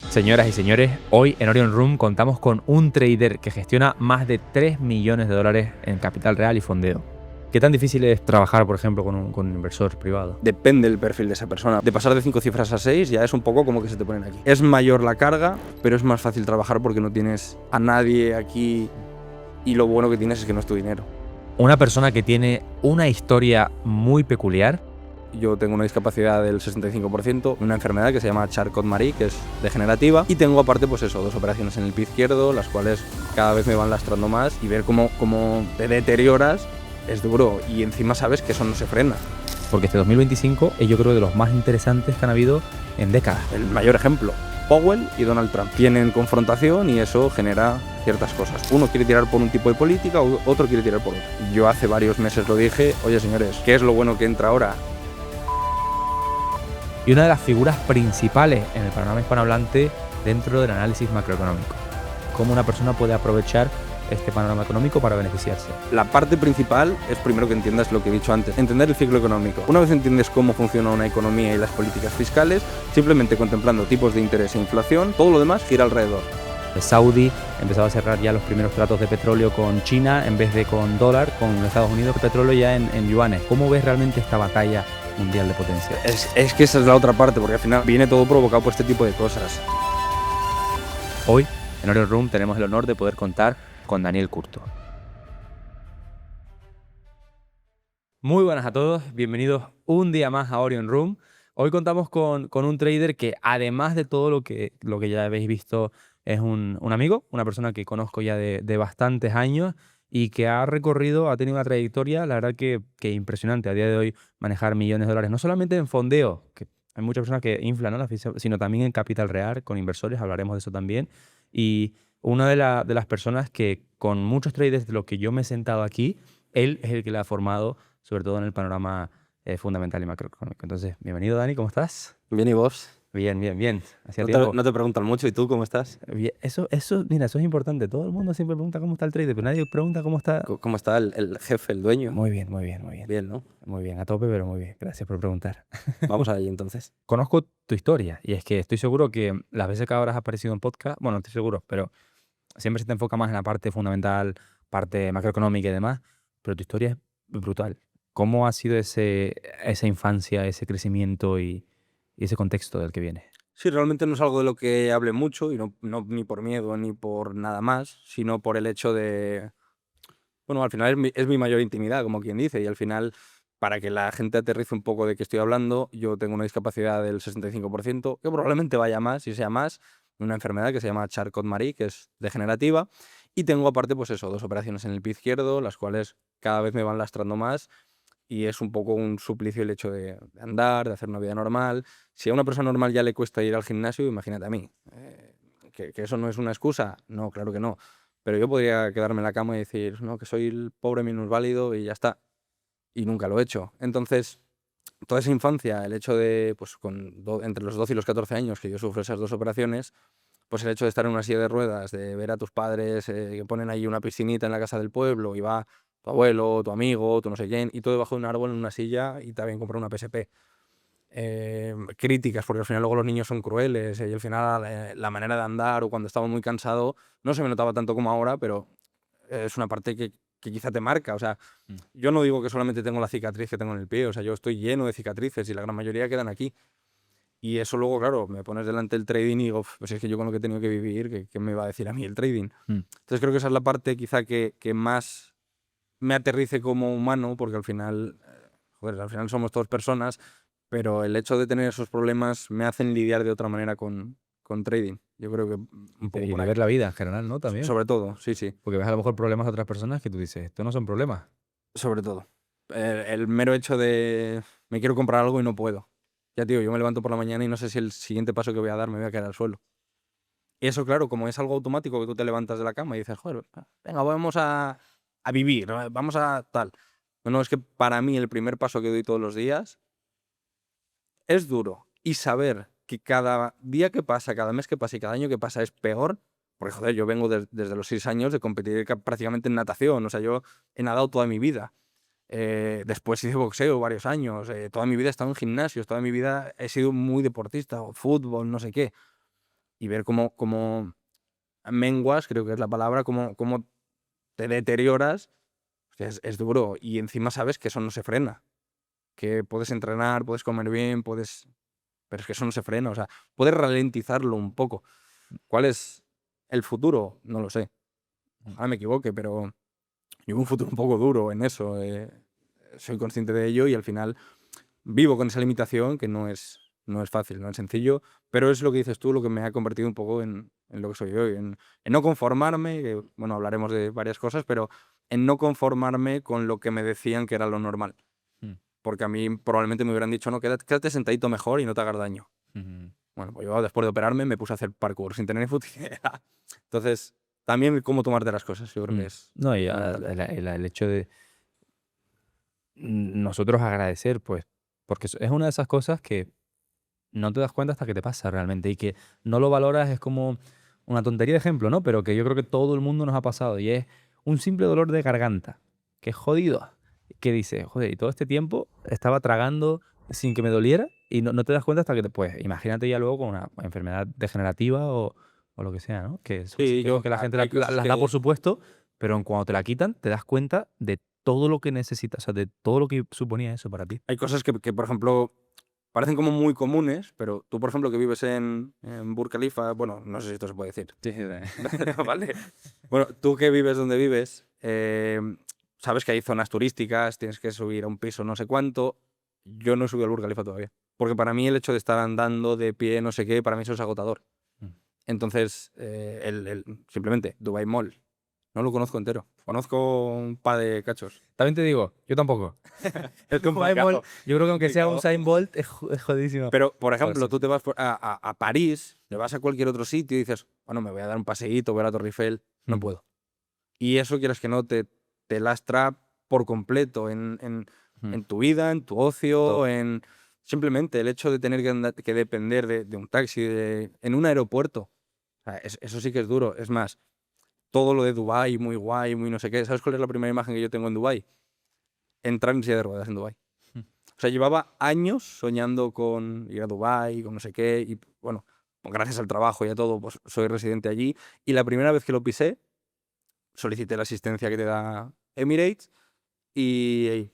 Señoras y señores, hoy en Orion Room contamos con un trader que gestiona más de 3 millones de dólares en capital real y fondeo. ¿Qué tan difícil es trabajar, por ejemplo, con un inversor privado? Depende del perfil de esa persona. De pasar de 5 cifras a 6 ya es un poco como que se te ponen aquí. Es mayor la carga, pero es más fácil trabajar porque no tienes a nadie aquí y lo bueno que tienes es que no es tu dinero. Una persona que tiene una historia muy peculiar. Yo tengo una discapacidad del 65%, una enfermedad que se llama Charcot-Marie, que es degenerativa, y tengo aparte pues eso, 2 operaciones en el pie izquierdo, las cuales cada vez me van lastrando más, y ver cómo te deterioras es duro, y encima sabes que eso no se frena. Porque este 2025 es, yo creo, de los más interesantes que han habido en décadas. El mayor ejemplo, Powell y Donald Trump tienen confrontación y eso genera ciertas cosas. Uno quiere tirar por un tipo de política, otro quiere tirar por otro. Yo hace varios meses lo dije, oye señores, ¿qué es lo bueno que entra ahora? Y una de las figuras principales en el panorama hispanohablante dentro del análisis macroeconómico. Cómo una persona puede aprovechar este panorama económico para beneficiarse. La parte principal es primero que entiendas lo que he dicho antes, entender el ciclo económico. Una vez entiendes cómo funciona una economía y las políticas fiscales, simplemente contemplando tipos de interés e inflación, todo lo demás gira alrededor. Saudi empezaba a cerrar ya los primeros tratos de petróleo con China en vez de con dólar, con Estados Unidos, petróleo ya en yuanes. ¿Cómo ves realmente esta batalla mundial de potencia? Es que esa es la otra parte, porque al final viene todo provocado por este tipo de cosas. Hoy en Orion Room tenemos el honor de poder contar con Daniel Curto. Muy buenas a todos, bienvenidos un día más a Orion Room. Hoy contamos con un trader que, además de todo lo que ya habéis visto, es un amigo, una persona que conozco ya de bastantes años y que ha tenido una trayectoria, la verdad que impresionante a día de hoy, manejar millones de dólares, no solamente en fondeo, que hay muchas personas que inflan, ¿no?, sino también en capital real, con inversores, hablaremos de eso también. Y una de las personas que, con muchos traders de los que yo me he sentado aquí, él es el que le ha formado, sobre todo en el panorama fundamental y macroeconómico. Entonces, bienvenido, Dani, ¿cómo estás? Bien, ¿y vos? Bien, bien, bien. Hacía tiempo. No te preguntan mucho, ¿y tú cómo estás? Bien. Mira, eso es importante. Todo el mundo siempre pregunta cómo está el trader, pero nadie pregunta cómo está. ¿Cómo está el jefe, el dueño? Muy bien, muy bien, muy bien. Bien, ¿no? Muy bien, a tope, pero muy bien. Gracias por preguntar. Vamos allí entonces. Conozco tu historia y es que estoy seguro que las veces que ahora has aparecido en podcast, bueno, no estoy seguro, pero siempre se te enfoca más en la parte fundamental, parte macroeconómica y demás, pero tu historia es brutal. ¿Cómo ha sido esa infancia, ese crecimiento y ese contexto del que viene? Sí, realmente no es algo de lo que hable mucho, y no ni por miedo ni por nada más, sino por el hecho de... Bueno, al final es mi mayor intimidad, como quien dice, y al final, para que la gente aterrice un poco de qué estoy hablando, yo tengo una discapacidad del 65%, que probablemente vaya más y sea más, una enfermedad que se llama Charcot-Marie, que es degenerativa, y tengo aparte, pues eso, 2 operaciones en el pie izquierdo, las cuales cada vez me van lastrando más, y es un poco un suplicio el hecho de andar, de hacer una vida normal. Si a una persona normal ya le cuesta ir al gimnasio, imagínate a mí. ¿Que eso no es una excusa? No, claro que no. Pero yo podría quedarme en la cama y decir, no, que soy el pobre minusválido y ya está. Y nunca lo he hecho. Entonces, toda esa infancia, el hecho de, pues entre los 12 y los 14 años que yo sufro esas 2 operaciones, pues el hecho de estar en una silla de ruedas, de ver a tus padres que ponen ahí una piscinita en la casa del pueblo y va tu abuelo, tu amigo, tu no sé quién, y todo debajo de un árbol en una silla y te habían comprado una PSP. Críticas, porque al final luego los niños son crueles y al final la manera de andar o cuando estaba muy cansado no se me notaba tanto como ahora, pero es una parte que quizá te marca. O sea, yo no digo que solamente tengo la cicatriz que tengo en el pie, o sea, yo estoy lleno de cicatrices y la gran mayoría quedan aquí. Y eso luego, claro, me pones delante del trading y digo, pues es que yo con lo que he tenido que vivir, ¿qué me va a decir a mí el trading? Entonces creo que esa es la parte quizá que más me aterrice como humano, porque al final, joder, al final somos todos personas, pero el hecho de tener esos problemas me hacen lidiar de otra manera con trading. Yo creo que un poco Y por de ahí. ver la vida en general, ¿no? También. Sobre todo, sí, sí, Porque ves a lo mejor problemas de otras personas que tú dices, esto no son problemas. sobre todo. El mero hecho de me quiero comprar algo y no puedo. Ya, tío, yo me levanto por la mañana y no sé si el siguiente paso que voy a dar me voy a caer al suelo. Y eso, claro, como es algo automático que tú te levantas de la cama y dices, joder, venga, vamos a vivir, ¿no? Vamos a tal. No, es que para mí el primer paso que doy todos los días es duro. Y saber que cada día que pasa, cada mes que pasa y cada año que pasa es peor, porque, joder, yo vengo desde los 6 años de competir prácticamente en natación. O sea, yo he nadado toda mi vida. Después hice boxeo varios años. Toda mi vida he estado en gimnasios, toda mi vida he sido muy deportista, o fútbol, no sé qué. y ver cómo menguas, creo que es la palabra, cómo te deterioras, es duro. Y encima sabes que eso no se frena, que puedes entrenar, puedes comer bien, pero es que eso no se frena, o sea, puedes ralentizarlo un poco. ¿Cuál es el futuro? No lo sé. Ojalá me equivoque, pero llevo un futuro un poco duro en eso. Soy consciente de ello y al final vivo con esa limitación que no es fácil, no es sencillo, pero es lo que dices tú, lo que me ha convertido un poco en lo que soy hoy, en no conformarme, que, bueno, hablaremos de varias cosas, pero en no conformarme con lo que me decían que era lo normal. Mm. Porque a mí probablemente me hubieran dicho, no, quédate sentadito mejor y no te hagas daño. Ujú. Bueno, pues yo después de operarme me puse a hacer parkour sin tener ni puta idea. Entonces, también cómo tomarte las cosas, yo creo que es No, y fundamental. el hecho de nosotros agradecer, pues, porque es una de esas cosas que no te das cuenta hasta que te pasa realmente y que no lo valoras, es como una tontería de ejemplo, ¿no? Pero que yo creo que todo el mundo nos ha pasado y es un simple dolor de garganta, que es jodido, que dices, joder, y todo este tiempo estaba tragando sin que me doliera y no te das cuenta hasta que pues, imagínate ya luego con una enfermedad degenerativa o lo que sea, ¿no? Que eso sí Sí, que, que la gente hay cosas las da por que... supuesto, pero en cuando te la quitan te das cuenta de todo lo que necesitas, o sea, de todo lo que suponía eso para ti. Hay cosas que, por ejemplo, parecen como muy comunes, pero tú, por ejemplo, que vives en Burj Khalifa, bueno, no sé si esto se puede decir. Sí, Vale. Bueno, tú que vives donde vives, sabes que hay zonas turísticas, tienes que subir a un piso no sé cuánto. Yo no he subido al Burj Khalifa todavía. Porque para mí el hecho de estar andando de pie, no sé qué, para mí eso es agotador. Entonces, simplemente, Dubai Mall, no lo conozco entero. Conozco un par de cachos. También te digo, yo tampoco. Es Usain Bolt, complicado, yo creo que aunque sea un complicado. Usain Bolt, es jodidísimo. Pero, por Joder, ejemplo, sí, tú sí. te vas a París, te vas a cualquier otro sitio y dices, bueno, me voy a dar un paseíto, voy a la Torre Eiffel, no Mm, puedo. Y eso, quieras que no, te lastra por completo mm. en tu vida, en tu To- ocio, en simplemente el hecho de tener que depender de un taxi en un aeropuerto. O sea, eso sí que es duro. Es más, todo lo de Dubái, muy guay, muy no sé qué. ¿Sabes cuál es la primera imagen que yo tengo en Dubái? Entrar en silla de ruedas en Dubái. mm, O sea, llevaba años soñando con ir a Dubái, con no sé qué, y bueno, pues gracias al trabajo y a todo, pues soy residente allí. Y la primera vez que lo pisé, solicité la asistencia que te da Emirates y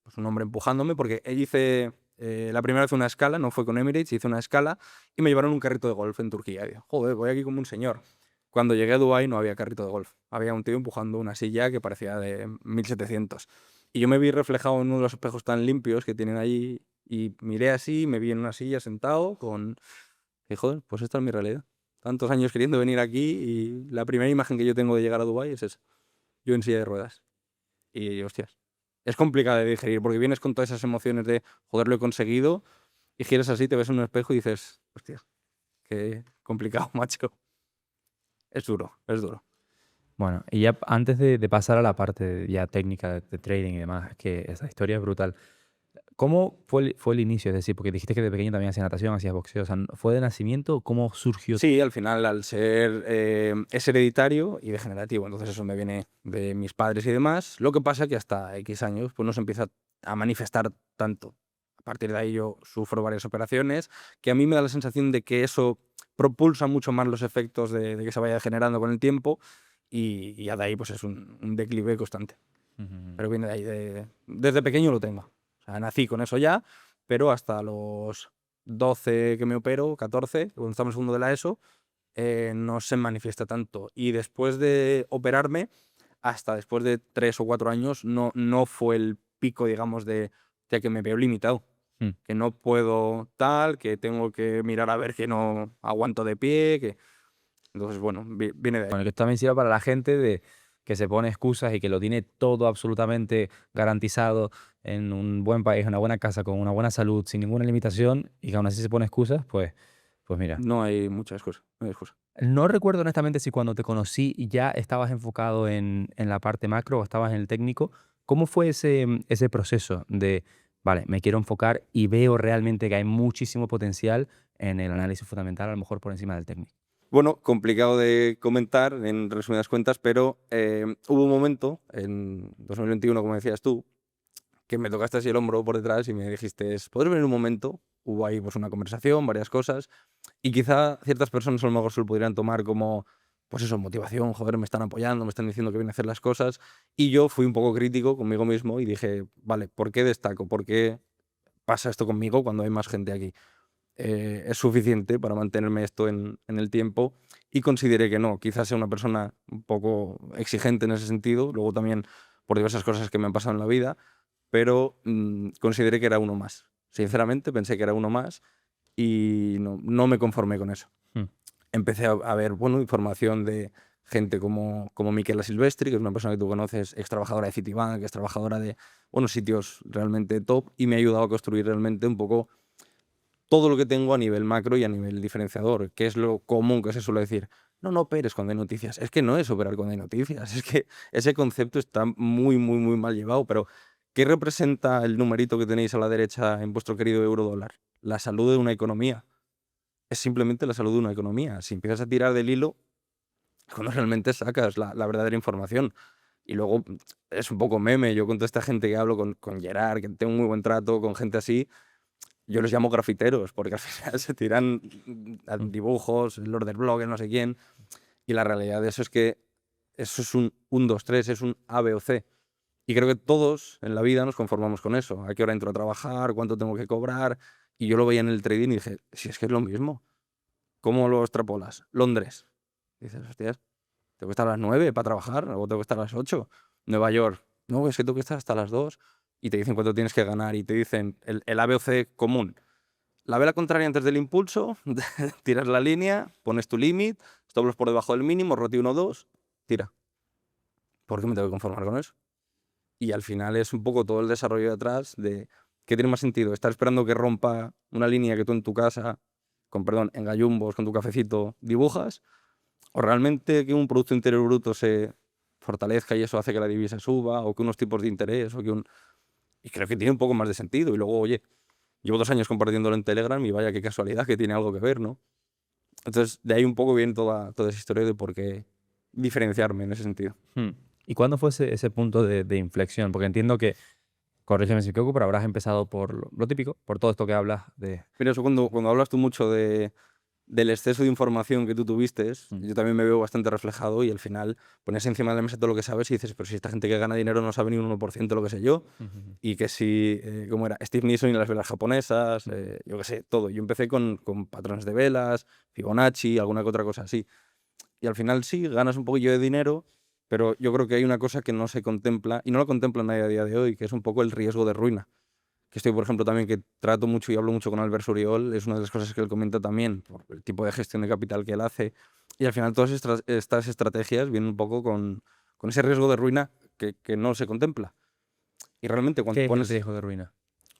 pues un hombre empujándome porque hice la primera vez una escala, no fue con Emirates, hice una escala y me llevaron un carrito de golf en Turquía. Y digo, joder, voy aquí como un señor. Cuando llegué a Dubái no había carrito de golf, había un tío empujando una silla que parecía de 1700. Y yo me vi reflejado en uno de los espejos tan limpios que tienen allí y miré así, me vi en una silla sentado con... Y joder, pues esta es mi realidad. Tantos años queriendo venir aquí y la primera imagen que yo tengo de llegar a Dubái es esa. Yo en silla de ruedas. Y hostias, es complicado de digerir porque vienes con todas esas emociones de joder, lo he conseguido y giras así, te ves en un espejo y dices, hostia, qué complicado, macho. Es duro, es duro. Bueno, y ya antes de pasar a la parte ya técnica de trading y demás, que esa historia es brutal. ¿Cómo fue el inicio? Es decir, porque dijiste que de pequeño también hacías natación, hacías boxeo. O sea, ¿fue de nacimiento o cómo surgió? Sí, al final, al ser es hereditario y degenerativo, entonces eso me viene de mis padres y demás. Lo que pasa que hasta X años pues no se empieza a manifestar tanto. A partir de ahí yo sufro varias operaciones, que a mí me da la sensación de que eso propulsa mucho más los efectos de que se vaya degenerando con el tiempo y ya de ahí pues es un declive constante. Ujú. Pero viene de ahí, desde pequeño lo tengo. O sea, nací con eso ya, pero hasta los 12 que me opero, 14, cuando estamos en segundo de la ESO, no se manifiesta tanto. Y después de operarme, hasta después de 3 o 4 años, no fue el pico, digamos, de que me veo limitado. Mm. Que no puedo tal, que tengo que mirar a ver que no aguanto de pie, que... Entonces, bueno, viene de ahí. Bueno, que esto también sirve para la gente de que se pone excusas y que lo tiene todo absolutamente garantizado en un buen país, una buena casa, con una buena salud, sin ninguna limitación, y que aún así se pone excusas, pues mira. No hay muchas cosas, no hay excusa. No recuerdo honestamente si cuando te conocí ya estabas enfocado en la parte macro o estabas en el técnico. ¿Cómo fue ese proceso de, vale, me quiero enfocar y veo realmente que hay muchísimo potencial en el análisis fundamental, a lo mejor por encima del técnico? Bueno, complicado de comentar en resumidas cuentas, pero hubo un momento, en 2021, como decías tú, que me tocaste así el hombro por detrás y me dijiste, ¿puedes venir un momento? hubo ahí pues una conversación, varias cosas, y quizá ciertas personas a lo mejor se lo pudieran tomar como, pues eso, motivación, joder, me están apoyando, me están diciendo que vienen a hacer las cosas, y yo fui un poco crítico conmigo mismo y dije, vale, ¿por qué destaco? ¿Por qué pasa esto conmigo cuando hay más gente aquí? ¿Es suficiente para mantenerme esto en el tiempo? Y consideré que no, quizás sea una persona un poco exigente en ese sentido, luego también por diversas cosas que me han pasado en la vida, pero consideré que era uno más. Sinceramente pensé que era uno más y no me conformé con eso. Mm. Empecé a ver, bueno, información de gente como Miquela Silvestri, que es una persona que tú conoces, ex trabajadora de Citibank, que es trabajadora de, bueno, sitios realmente top, y me ha ayudado a construir realmente un poco todo lo que tengo a nivel macro y a nivel diferenciador, que es lo común que se suele decir. No, no operes cuando hay noticias. Es que no es operar cuando hay noticias. Es que ese concepto está muy, muy, muy mal llevado. Pero, ¿qué representa el numerito que tenéis a la derecha en vuestro querido euro dólar? La salud de una economía. Es simplemente la salud de una economía. Si empiezas a tirar del hilo, cuando realmente sacas la verdadera información. Y luego es un poco meme. Yo con toda esta gente que hablo, con Gerard, que tengo un muy buen trato, con gente así, yo los llamo grafiteros, porque al final se tiran Mm. dibujos, el Lord del blog, el no sé quién, y la realidad de eso es que eso es un 2 3 es un A, B o C. Y creo que todos en la vida nos conformamos con eso. ¿A qué hora entro a trabajar? ¿Cuánto tengo que cobrar? Y yo lo veía en el trading y dije, si es que es lo mismo. ¿Cómo lo extrapolas? Londres. Dices, hostias, tengo que estar a las 9 para trabajar, o tengo que estar a las 8. Nueva York, no, es que tengo que estar hasta las 2. Y te dicen cuánto tienes que ganar y te dicen el A, B o C común. La vela contraria antes del impulso, tiras la línea, pones tu límite, stop loss por debajo del mínimo, ROTI 1-2, tira. ¿Por qué me tengo que conformar con eso? Y al final es un poco todo el desarrollo detrás de qué tiene más sentido, estar esperando que rompa una línea que tú en tu casa, con perdón, en gallumbos, con tu cafecito, dibujas, o realmente que un Producto Interior Bruto se fortalezca y eso hace que la divisa suba, o que unos tipos de interés, o que un... Y creo que tiene un poco más de sentido. Y luego, oye, llevo 2 años compartiéndolo en Telegram y vaya qué casualidad que tiene algo que ver, ¿no? Entonces, de ahí un poco viene toda esa historia de por qué diferenciarme en ese sentido. Mm. ¿Y cuándo fue ese punto de inflexión? Porque entiendo que, corrígeme si me equivoco, pero habrás empezado por lo típico, por todo esto que hablas de... Mira, eso cuando hablas tú mucho del exceso de información que tú tuviste, Mm. yo también me veo bastante reflejado y al final pones encima de la mesa todo lo que sabes y dices, pero si esta gente que gana dinero no sabe ni un 1% lo que sé yo, Ujú. y que si, ¿cómo era? Steve Nielsen y las velas japonesas, Mm. yo qué sé, todo. Yo empecé con patrones de velas, Fibonacci, alguna que otra cosa así. Y al final sí, ganas un poquillo de dinero, pero yo creo que hay una cosa que no se contempla, y no lo contempla nadie a día de hoy, que es un poco el riesgo de ruina. Que estoy, por ejemplo, también que trato mucho y hablo mucho con Albert Suriol, es una de las cosas que él comenta también, por el tipo de gestión de capital que él hace. Y al final todas estas estrategias vienen un poco con ese riesgo de ruina que no se contempla. Y realmente ¿Qué es el riesgo de ruina?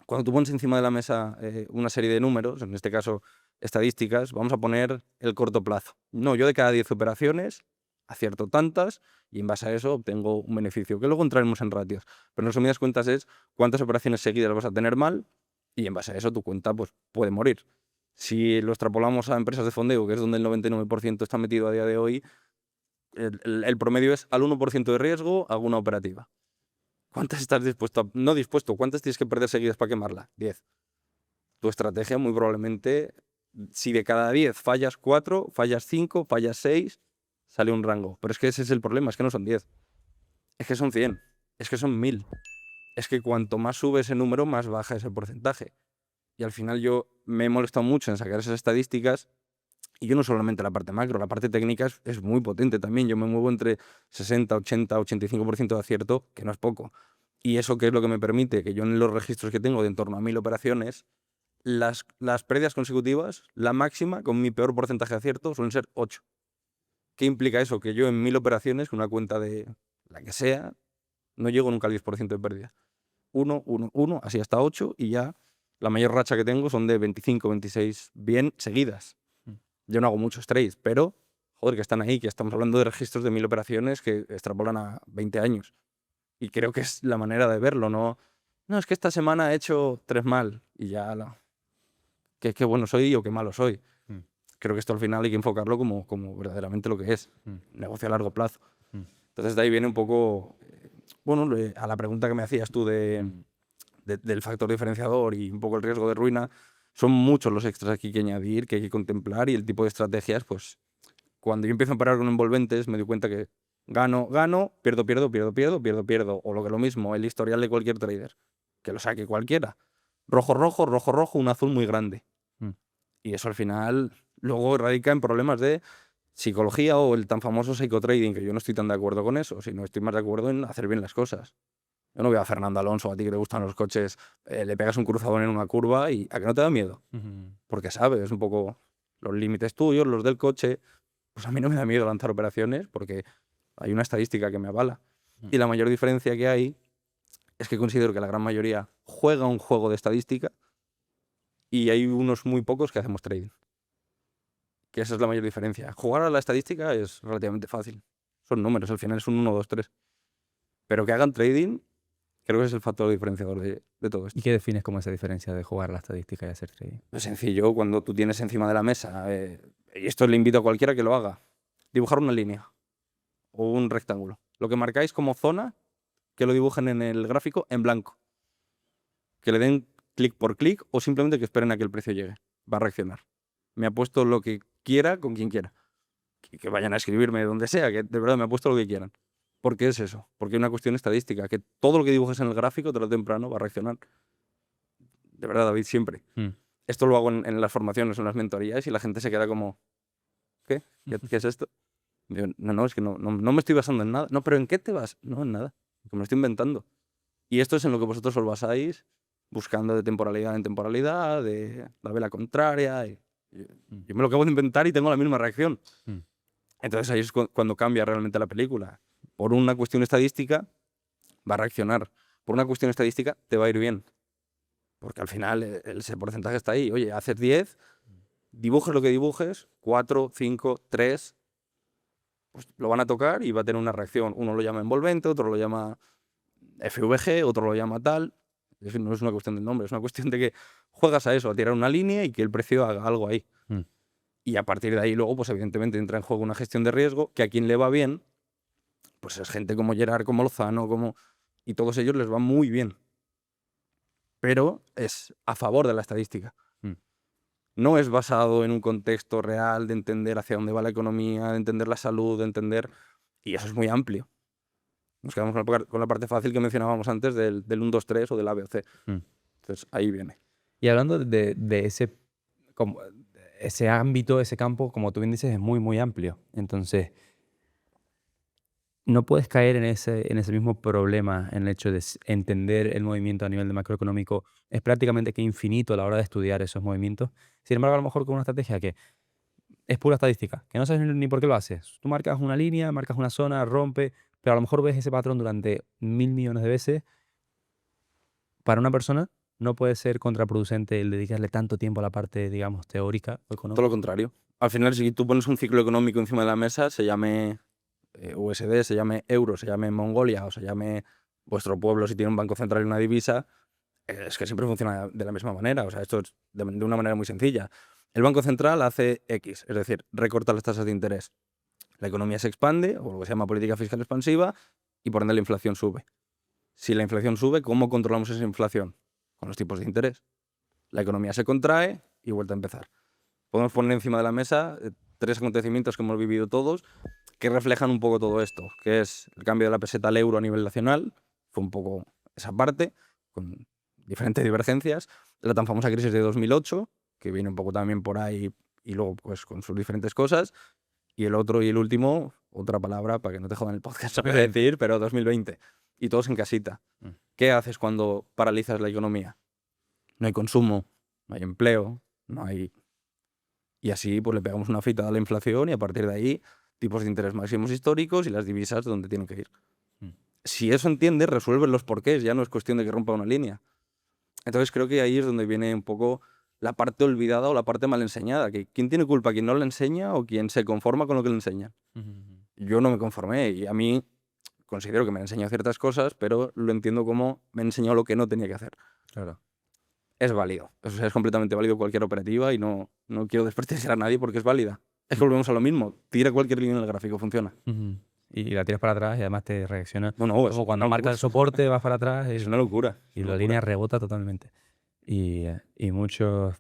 cuando tú pones encima de la mesa una serie de números, en este caso estadísticas, vamos a poner el corto plazo. No, yo de cada 10 operaciones acierto tantas y en base a eso obtengo un beneficio, que luego entraremos en ratios. Pero en resumidas cuentas es cuántas operaciones seguidas vas a tener mal y en base a eso tu cuenta pues, puede morir. Si lo extrapolamos a empresas de fondeo, que es donde el 99% está metido a día de hoy, el promedio es al 1% de riesgo, alguna operativa. ¿Cuántas estás dispuesto a, no dispuesto, cuántas tienes que perder seguidas para quemarla? 10. Tu estrategia muy probablemente, si de cada 10 fallas 4, fallas 5, fallas 6, sale un rango. Pero es que ese es el problema, es que no son 10, es que son 100, es que son 1000. Es que cuanto más sube ese número, más baja ese porcentaje. Y al final yo me he molestado mucho en sacar esas estadísticas y yo no solamente la parte macro, la parte técnica es muy potente también. Yo me muevo entre 60, 80, 85% de acierto, que no es poco. Y eso que es lo que me permite que yo en los registros que tengo de en torno a 1000 operaciones, las pérdidas consecutivas, la máxima con mi peor porcentaje de acierto suelen ser 8. ¿Qué implica eso? Que yo en 1000 operaciones, con una cuenta de la que sea, no llego nunca al 10% de pérdida. 1, 1, 1, así hasta 8 y ya la mayor racha que tengo son de 25, 26 bien seguidas. Mm. Yo no hago muchos trades, pero joder, que están ahí, que estamos hablando de registros de 1000 operaciones que extrapolan a 20 años. Y creo que es la manera de verlo, ¿no? No, es que esta semana he hecho 3 mal y ya, qué bueno soy o qué malo soy. Mm. Creo que esto al final hay que enfocarlo como verdaderamente lo que es, Mm. negocio a largo plazo. Mm. Entonces de ahí viene un poco, bueno, a la pregunta que me hacías tú del factor diferenciador y un poco el riesgo de ruina. son muchos los extras aquí que añadir, que hay que contemplar, y el tipo de estrategias, pues cuando yo empiezo a parar con envolventes me doy cuenta que gano, pierdo, pierdo, pierdo, pierdo, pierdo, pierdo, o lo que es lo mismo, el historial de cualquier trader, que lo saque cualquiera. Rojo, rojo, rojo, rojo, un azul muy grande. Mm. Y eso al final luego radica en problemas de psicología o el tan famoso psicotrading, que yo no estoy tan de acuerdo con eso, sino estoy más de acuerdo en hacer bien las cosas. Yo no veo a Fernando Alonso, a ti que te gustan los coches, le pegas un cruzador en una curva y a que no te da miedo, porque sabes un poco los límites tuyos, los del coche. Pues a mí no me da miedo lanzar operaciones porque hay una estadística que me avala. Y la mayor diferencia que hay es que considero que la gran mayoría juega un juego de estadística y hay unos muy pocos que hacemos trading. Que esa es la mayor diferencia. Jugar a la estadística es relativamente fácil. Son números, al final es un 1, 2, 3. Pero que hagan trading, creo que es el factor diferenciador de todo esto. ¿Y qué defines como esa diferencia de jugar la estadística y hacer trading? Es sencillo, cuando tú tienes encima de la mesa, y esto le invito a cualquiera que lo haga, dibujar una línea o un rectángulo. Lo que marcáis como zona, que lo dibujen en el gráfico en blanco. Que le den clic por clic o simplemente que esperen a que el precio llegue. Va a reaccionar. Me ha puesto lo que quiera con quien quiera. Que vayan a escribirme donde sea, que de verdad me ha puesto lo que quieran. ¿Por qué es eso? Porque hay una cuestión estadística, que todo lo que dibujes en el gráfico, tarde o temprano, va a reaccionar. De verdad, David, siempre. Esto lo hago en las formaciones, en las mentorías, y la gente se queda como, ¿qué? ¿Qué es esto? Yo, no, es que no me estoy basando en nada. No, pero ¿en qué te vas? No, en nada. Porque me lo estoy inventando. Y esto es en lo que vosotros os basáis, buscando de temporalidad en temporalidad, de la vela contraria. Yo me lo acabo de inventar y tengo la misma reacción. Entonces ahí es cuando cambia realmente la película. Por una cuestión estadística va a reaccionar. Por una cuestión estadística te va a ir bien. Porque al final ese porcentaje está ahí. Oye, haces 10, dibujes lo que dibujes, 4, 5, 3, pues lo van a tocar y va a tener una reacción. Uno lo llama envolvente, otro lo llama FVG, otro lo llama tal. Es decir, no es una cuestión del nombre, es una cuestión de que juegas a eso, a tirar una línea y que el precio haga algo ahí. Y a partir de ahí luego, pues evidentemente entra en juego una gestión de riesgo que a quien le va bien, pues es gente como Gerard, como Lozano, y todos ellos les va muy bien. Pero es a favor de la estadística. No es basado en un contexto real de entender hacia dónde va la economía, de entender la salud, de entender... Y eso es muy amplio. Nos quedamos con la parte fácil que mencionábamos antes del 1, 2, 3 o del A, B o C. Entonces ahí viene. Y hablando de ese ámbito, ese campo, como tú bien dices, es muy, muy amplio. Entonces, no puedes caer en ese mismo problema, en el hecho de entender el movimiento a nivel de macroeconómico. Es prácticamente que infinito a la hora de estudiar esos movimientos. Sin embargo, a lo mejor con una estrategia que es pura estadística, que no sabes ni por qué lo haces. Tú marcas una línea, marcas una zona, rompe, pero a lo mejor ves ese patrón durante 1000 millones de veces. Para una persona no puede ser contraproducente el dedicarle tanto tiempo a la parte, digamos, teórica o económica. Todo lo contrario. Al final, si tú pones un ciclo económico encima de la mesa, se llame USD, se llame euro, se llame Mongolia o se llame vuestro pueblo si tiene un banco central y una divisa, es que siempre funciona de la misma manera. O sea, esto es de una manera muy sencilla. El Banco Central hace X, es decir, recorta las tasas de interés. La economía se expande, o lo que se llama política fiscal expansiva, y por ende la inflación sube. Si la inflación sube, ¿cómo controlamos esa inflación? Con los tipos de interés. La economía se contrae y vuelve a empezar. Podemos poner encima de la mesa 3 acontecimientos que hemos vivido todos que reflejan un poco todo esto, que es el cambio de la peseta al euro a nivel nacional, fue un poco esa parte, con diferentes divergencias, la tan famosa crisis de 2008, que viene un poco también por ahí y luego pues con sus diferentes cosas, y el otro y el último, otra palabra para que no te jodan el podcast, voy a decir, pero 2020, y todos en casita. ¿Qué haces cuando paralizas la economía? No hay consumo, no hay empleo, no hay... Y así pues le pegamos una afeitada a la inflación y a partir de ahí tipos de interés máximos históricos y las divisas donde tienen que ir. Si eso entiendes, resuelves los porqués, ya no es cuestión de que rompa una línea. Entonces creo que ahí es donde viene un poco la parte olvidada o la parte mal enseñada. Que ¿quién tiene culpa? ¿Quién no le enseña o quién se conforma con lo que le enseñan? Yo no me conformé y a mí considero que me han enseñado ciertas cosas, pero lo entiendo como me han enseñado lo que no tenía que hacer. Claro. Es válido. O sea, es completamente válido cualquier operativa y no quiero desprestigiar a nadie porque es válida. Es que volvemos a lo mismo. Tira cualquier línea en el gráfico, funciona. Y la tiras para atrás y además te reacciona. No, Como cuando marcas el soporte, vas para atrás. Es una locura. Y la línea rebota totalmente. Y muchos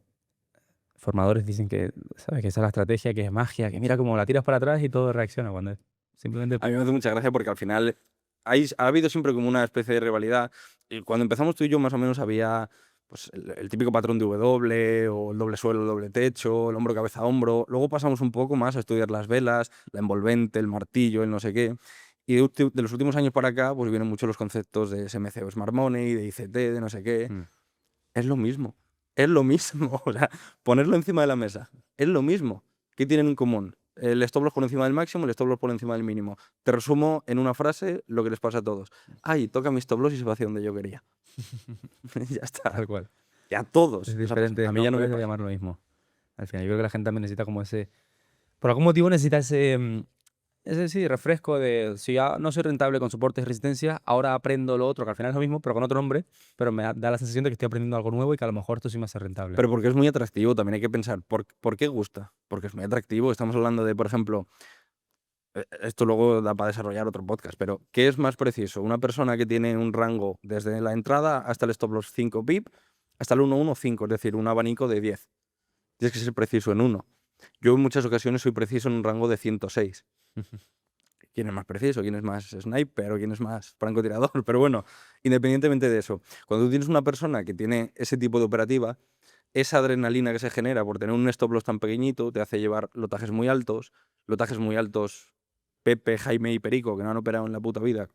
formadores dicen que, ¿sabes? Que esa es la estrategia, que es magia, que mira cómo la tiras para atrás y todo reacciona cuando es simplemente... A mí me hace mucha gracia porque al final ha habido siempre como una especie de rivalidad. Y cuando empezamos tú y yo, más o menos había pues, el típico patrón de W, o el doble suelo, el doble techo, el hombro, cabeza, hombro. Luego pasamos un poco más a estudiar las velas, la envolvente, el martillo, el no sé qué. Y de los últimos años para acá, pues vienen mucho los conceptos de SMC o Smart Money, de ICT, de no sé qué. Mm. Es lo mismo. Es lo mismo. O sea, ponerlo encima de la mesa. Es lo mismo. ¿Qué tienen en común? El stop loss por encima del máximo, el stop loss por encima del mínimo. Te resumo en una frase lo que les pasa a todos. Ay, toca mi stop loss y se va hacia donde yo quería. Ya está. Tal cual. Y a todos. Es O sea, diferente, a mí ya no me nombres de pasa. llamar lo mismo. Al final, yo creo que la gente también necesita como ese... Por algún motivo necesita ese, ese sí, refresco de si ya no soy rentable con soportes y resistencia, ahora aprendo lo otro, que al final es lo mismo, pero con otro nombre, pero me da la sensación de que estoy aprendiendo algo nuevo y que a lo mejor esto sí me hace rentable. Pero porque es muy atractivo, también hay que pensar, ¿por qué gusta? Porque es muy atractivo. Estamos hablando de, por ejemplo, esto luego da para desarrollar otro podcast, pero ¿qué es más preciso? Una persona que tiene un rango desde la entrada hasta el stop loss 5 pip, hasta el 1-1-5, es decir, un abanico de 10. Tienes que ser preciso en uno. Yo en muchas ocasiones soy preciso en un rango de 106. ¿Quién es más preciso? ¿Quién es más sniper? ¿O quién es más francotirador? Pero bueno, independientemente de eso, cuando tú tienes una persona que tiene ese tipo de operativa, esa adrenalina que se genera por tener un stop loss tan pequeñito te hace llevar lotajes muy altos. Pepe, Jaime y Perico, que no han operado en la puta vida,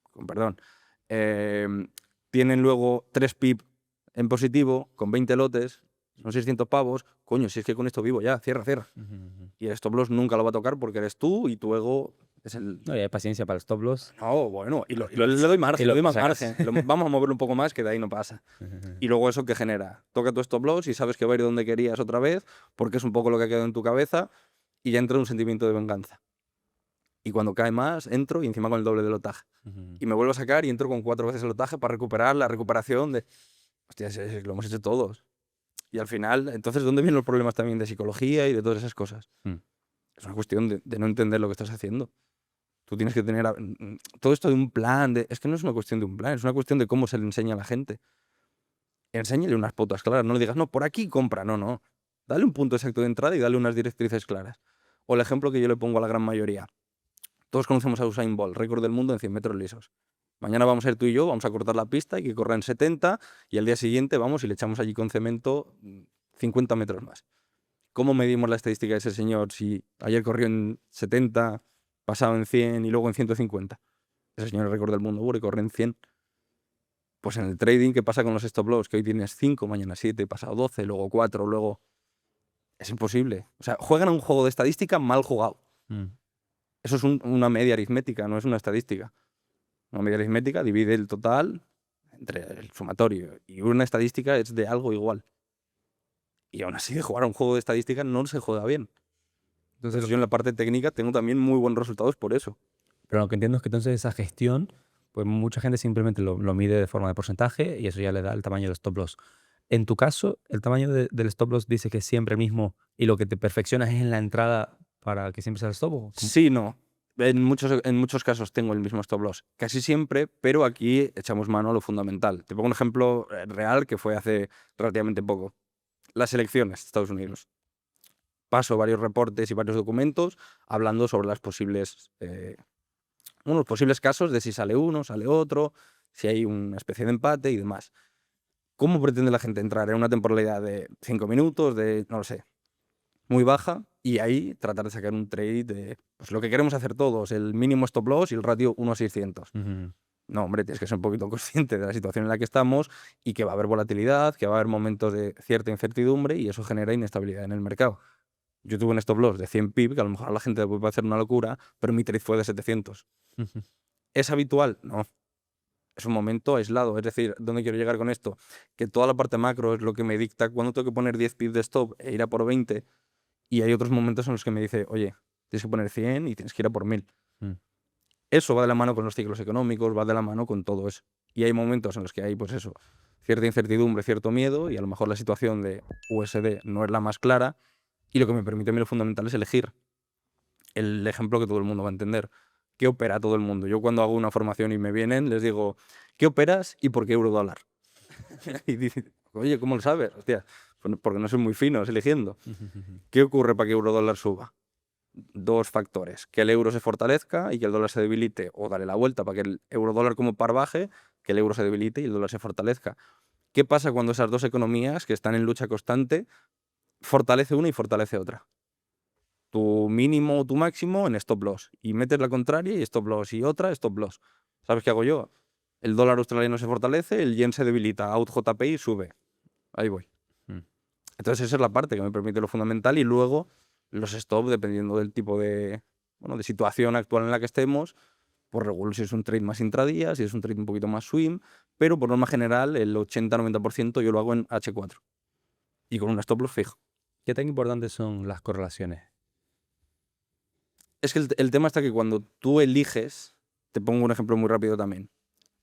con perdón, tienen luego 3 pip en positivo, con 20 lotes, son 600 pavos. Coño, si es que con esto vivo ya, cierra. Y el stop loss nunca lo va a tocar porque eres tú y tu ego es el... No, y hay paciencia para el stop loss. No, bueno, le doy margen, le doy más sacas. margen. Vamos a moverlo un poco más, que de ahí no pasa. Y luego eso que genera, toca tu stop loss y sabes que va a ir donde querías otra vez, porque es un poco lo que ha quedado en tu cabeza, y ya entra un sentimiento de venganza. Y cuando cae más, entro y encima con el doble del lotaje. Y me vuelvo a sacar y entro con 4 veces el lotaje para recuperar la recuperación de... Hostia, lo hemos hecho todos. Y al final, entonces, ¿dónde vienen los problemas también de psicología y de todas esas cosas? Es una cuestión de no entender lo que estás haciendo. Tú tienes que tener todo esto de un plan. Es que no es una cuestión de un plan, es una cuestión de cómo se le enseña a la gente. Enséñale unas pautas claras, no le digas, no, por aquí compra, no. Dale un punto exacto de entrada y dale unas directrices claras. O el ejemplo que yo le pongo a la gran mayoría. Todos conocemos a Usain Bolt, récord del mundo en 100 metros lisos. Mañana vamos a ir tú y yo, vamos a cortar la pista y que corra en 70, y al día siguiente vamos y le echamos allí con cemento 50 metros más. ¿Cómo medimos la estadística de ese señor si ayer corrió en 70, pasado en 100 y luego en 150? Ese señor es récord del mundo, y corre en 100. Pues en el trading, ¿qué pasa con los stop loss? Que hoy tienes 5, mañana 7, pasado 12, luego 4, luego... Es imposible. O sea, juegan a un juego de estadística mal jugado. Eso es una media aritmética, no es una estadística. Una media aritmética divide el total entre el sumatorio, y una estadística es de algo igual. Y aún así, de jugar a un juego de estadística no se juega bien. Entonces yo en la parte técnica tengo también muy buenos resultados por eso. Pero lo que entiendo es que entonces esa gestión, pues mucha gente simplemente lo mide de forma de porcentaje y eso ya le da el tamaño del stop loss. En tu caso, el tamaño del stop loss dice que es siempre el mismo y lo que te perfeccionas es en la entrada para que siempre sea el stop. ¿O cómo? Sí, no. En muchos casos tengo el mismo stop loss. Casi siempre, pero aquí echamos mano a lo fundamental. Te pongo un ejemplo real que fue hace relativamente poco. Las elecciones de Estados Unidos. Paso varios reportes y varios documentos hablando sobre los posibles casos de si sale uno, sale otro, si hay una especie de empate y demás. ¿Cómo pretende la gente entrar en una temporalidad de 5 minutos, no lo sé, muy baja, y ahí tratar de sacar un trade de pues, lo que queremos hacer todos, el mínimo stop loss y el ratio 1:600? No, hombre, tienes que ser un poquito consciente de la situación en la que estamos y que va a haber volatilidad, que va a haber momentos de cierta incertidumbre y eso genera inestabilidad en el mercado. Yo tuve un stop loss de 100 pip, que a lo mejor a la gente le puede parecer una locura, pero mi trade fue de 700. ¿Es habitual? No. Es un momento aislado. Es decir, ¿dónde quiero llegar con esto? Que toda la parte macro es lo que me dicta cuándo tengo que poner 10 pips de stop e ir a por 20, y hay otros momentos en los que me dice, oye, tienes que poner 100 y tienes que ir a por 1000. Eso va de la mano con los ciclos económicos, va de la mano con todo eso. Y hay momentos en los que hay, pues eso, cierta incertidumbre, cierto miedo, y a lo mejor la situación de USD no es la más clara, y lo que me permite a mí lo fundamental es elegir el ejemplo que todo el mundo va a entender. ¿Qué opera todo el mundo? Yo cuando hago una formación y me vienen, les digo, ¿qué operas y por qué euro dólar? Y dicen, Oye, ¿cómo lo sabes? Hostia, pues porque no soy muy fino eligiendo. ¿Qué ocurre para que euro-dólar suba? Dos factores: que el euro se fortalezca y que el dólar se debilite, o darle la vuelta para que el euro-dólar como par baje, que el euro se debilite y el dólar se fortalezca. ¿Qué pasa cuando esas dos economías, que están en lucha constante, fortalece una y fortalece otra? Tu mínimo o tu máximo en stop loss, y metes la contraria y stop loss, y otra stop loss. ¿Sabes qué hago yo? El dólar australiano se fortalece, el yen se debilita, out JPI sube. Ahí voy. Mm. Entonces esa es la parte que me permite lo fundamental, y luego los stop, dependiendo del tipo de, bueno, de situación actual en la que estemos, pues regulo si es un trade más intradía, si es un trade un poquito más swing, pero por norma general el 80-90% yo lo hago en H4 y con un stop loss fijo. ¿Qué tan importantes son las correlaciones? Es que el tema está que cuando tú eliges, te pongo un ejemplo muy rápido también,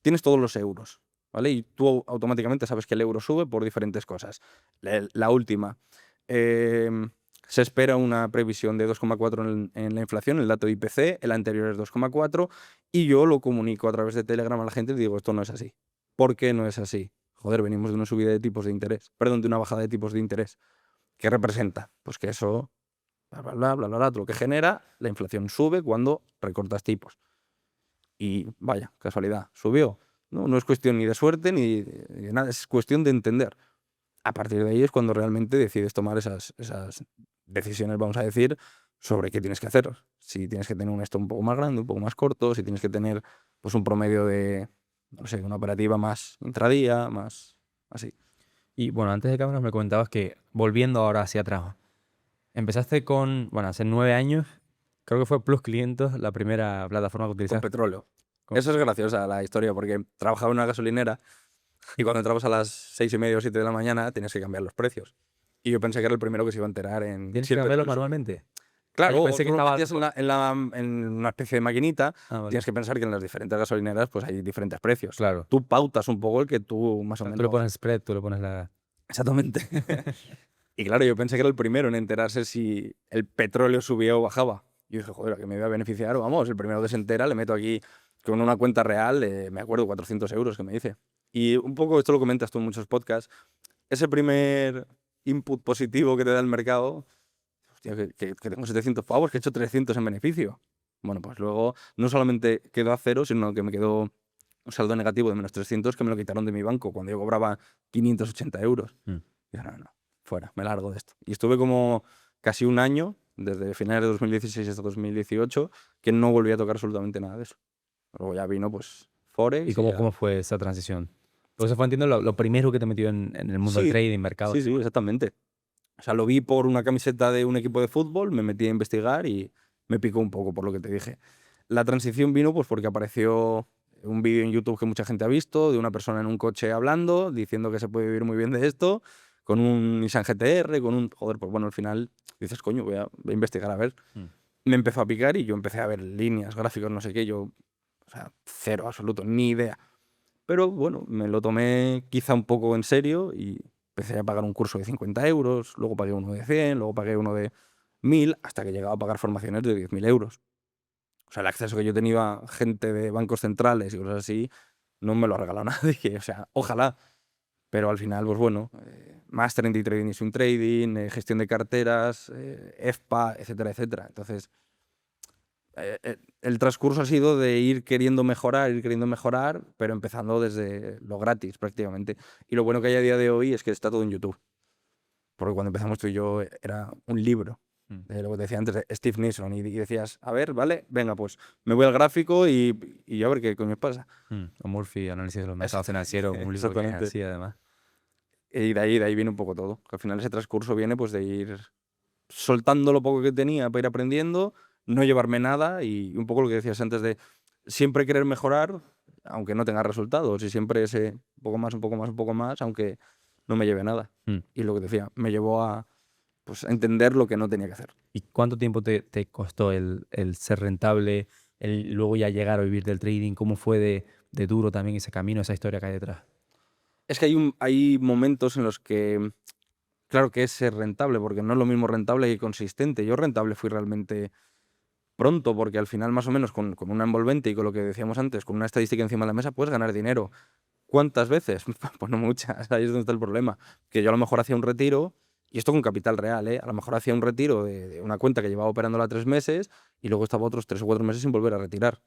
tienes todos los euros, ¿vale? Y tú automáticamente sabes que el euro sube por diferentes cosas. La última, se espera una previsión de 2,4 en la inflación, el dato de IPC, el anterior es 2,4, y yo lo comunico a través de Telegram a la gente y digo, esto no es así. ¿Por qué no es así? Joder, venimos de una subida de tipos de interés, perdón, de una bajada de tipos de interés. ¿Qué representa? Pues que eso, bla, bla, bla, bla, bla, bla, lo que genera, la inflación sube cuando recortas tipos. Y vaya, casualidad, subió. No, no es cuestión ni de suerte ni de nada, es cuestión de entender. A partir de ahí es cuando realmente decides tomar esas decisiones, vamos a decir, sobre qué tienes que hacer. Si tienes que tener un stop un poco más grande, un poco más corto, si tienes que tener pues un promedio de, no sé, una operativa más intradía, más así. Y bueno, antes de cámaras me comentabas que, volviendo ahora hacia atrás, empezaste con, bueno, hace 9 años, creo que fue Plus 500 la primera plataforma que Con utilizaste. petróleo. Eso es graciosa la historia, porque trabajaba en una gasolinera y cuando entrabas a las 6:30 o 7 de la mañana tenías que cambiar los precios. Y yo pensé que era el primero que se iba a enterar en ¿Tienes si que el cambiarlo petróleo. manualmente? Ah, yo Claro, o pensé que tú lo estaba... metías en una especie de maquinita. Ah, vale. Tienes que pensar que en las diferentes gasolineras pues hay diferentes precios. Claro. Tú pautas un poco el que tú más o Tú le menos... pones el spread, tú le pones la... Exactamente. Y claro, yo pensé que era el primero en enterarse si el petróleo subía o bajaba. Y dije, joder, ¿a qué me voy a beneficiar? Vamos, el primero que se entera le meto aquí con una cuenta real, me acuerdo, 400 euros que me dice. Y un poco esto lo comentas tú en muchos podcasts. Ese primer input positivo que te da el mercado, hostia, que tengo 700 pavos, que he hecho 300 en beneficio. Bueno, pues luego no solamente quedó a cero, sino que me quedó un saldo negativo de menos 300 que me lo quitaron de mi banco cuando yo cobraba 580 euros. Mm. Y dije, no, no, fuera, me largo de esto. Y estuve como casi un año, desde finales de 2016 hasta 2018, que no volví a tocar absolutamente nada de eso. Luego ya vino, pues, Forex ¿Y y ya... cómo fue esa transición? Porque eso fue, entiendo, lo primero que te metió en el mundo del Sí, trading, mercado. sí, exactamente. O sea, lo vi por una camiseta de un equipo de fútbol, me metí a investigar y me picó un poco, por lo que te dije. La transición vino pues porque apareció un vídeo en YouTube que mucha gente ha visto, de una persona en un coche hablando, diciendo que se puede vivir muy bien de esto, con un Nissan GT-R, con un... Joder, pues bueno, al final dices, coño, voy a investigar a ver. Mm. Me empezó a picar y yo empecé a ver líneas, gráficos, no sé qué, yo... O sea, cero, absoluto, ni idea. Pero bueno, me lo tomé quizá un poco en serio y empecé a pagar un curso de 50 euros, luego pagué uno de 100, luego pagué uno de 1000, hasta que llegaba a pagar formaciones de 10.000 euros. O sea, el acceso que yo tenía a gente de bancos centrales y cosas así, no me lo ha regalado nadie. O sea, ojalá. Pero al final, pues bueno, máster en day trading y swing trading, gestión de carteras, EFPA, etcétera, etcétera. Entonces, el transcurso ha sido de ir queriendo mejorar, pero empezando desde lo gratis prácticamente. Y lo bueno que hay a día de hoy es que está todo en YouTube. Porque cuando empezamos tú y yo era un libro, Mm. de lo que te decía antes, de Steve Nixon, y decías, a ver, vale, venga, pues me voy al gráfico y a ver qué coño pasa. O Murphy, análisis de los mercados financieros, un libro que es Exactamente. así, además. Y de ahí viene un poco todo. Que al final ese transcurso viene pues de ir soltando lo poco que tenía para ir aprendiendo, no llevarme nada, y un poco lo que decías antes de siempre querer mejorar, aunque no tenga resultados, y siempre ese un poco más, un poco más, un poco más, aunque no me lleve nada. Mm. Y lo que decía, me llevó a, pues, a entender lo que no tenía que hacer. ¿Y cuánto tiempo te costó el ser rentable, el luego ya llegar a vivir del trading? ¿Cómo fue de duro también ese camino, esa historia que hay detrás? Es que hay momentos en los que, claro que es ser rentable, porque no es lo mismo rentable que consistente. Yo rentable fui realmente pronto, porque al final más o menos con una envolvente y con lo que decíamos antes, con una estadística encima de la mesa, puedes ganar dinero. ¿Cuántas veces? Pues no muchas, ahí es donde está el problema. Que yo a lo mejor hacía un retiro, y esto con capital real, ¿eh? A lo mejor hacía un retiro de una cuenta que llevaba operándola 3 meses y luego estaba otros 3 o 4 meses sin volver a retirar.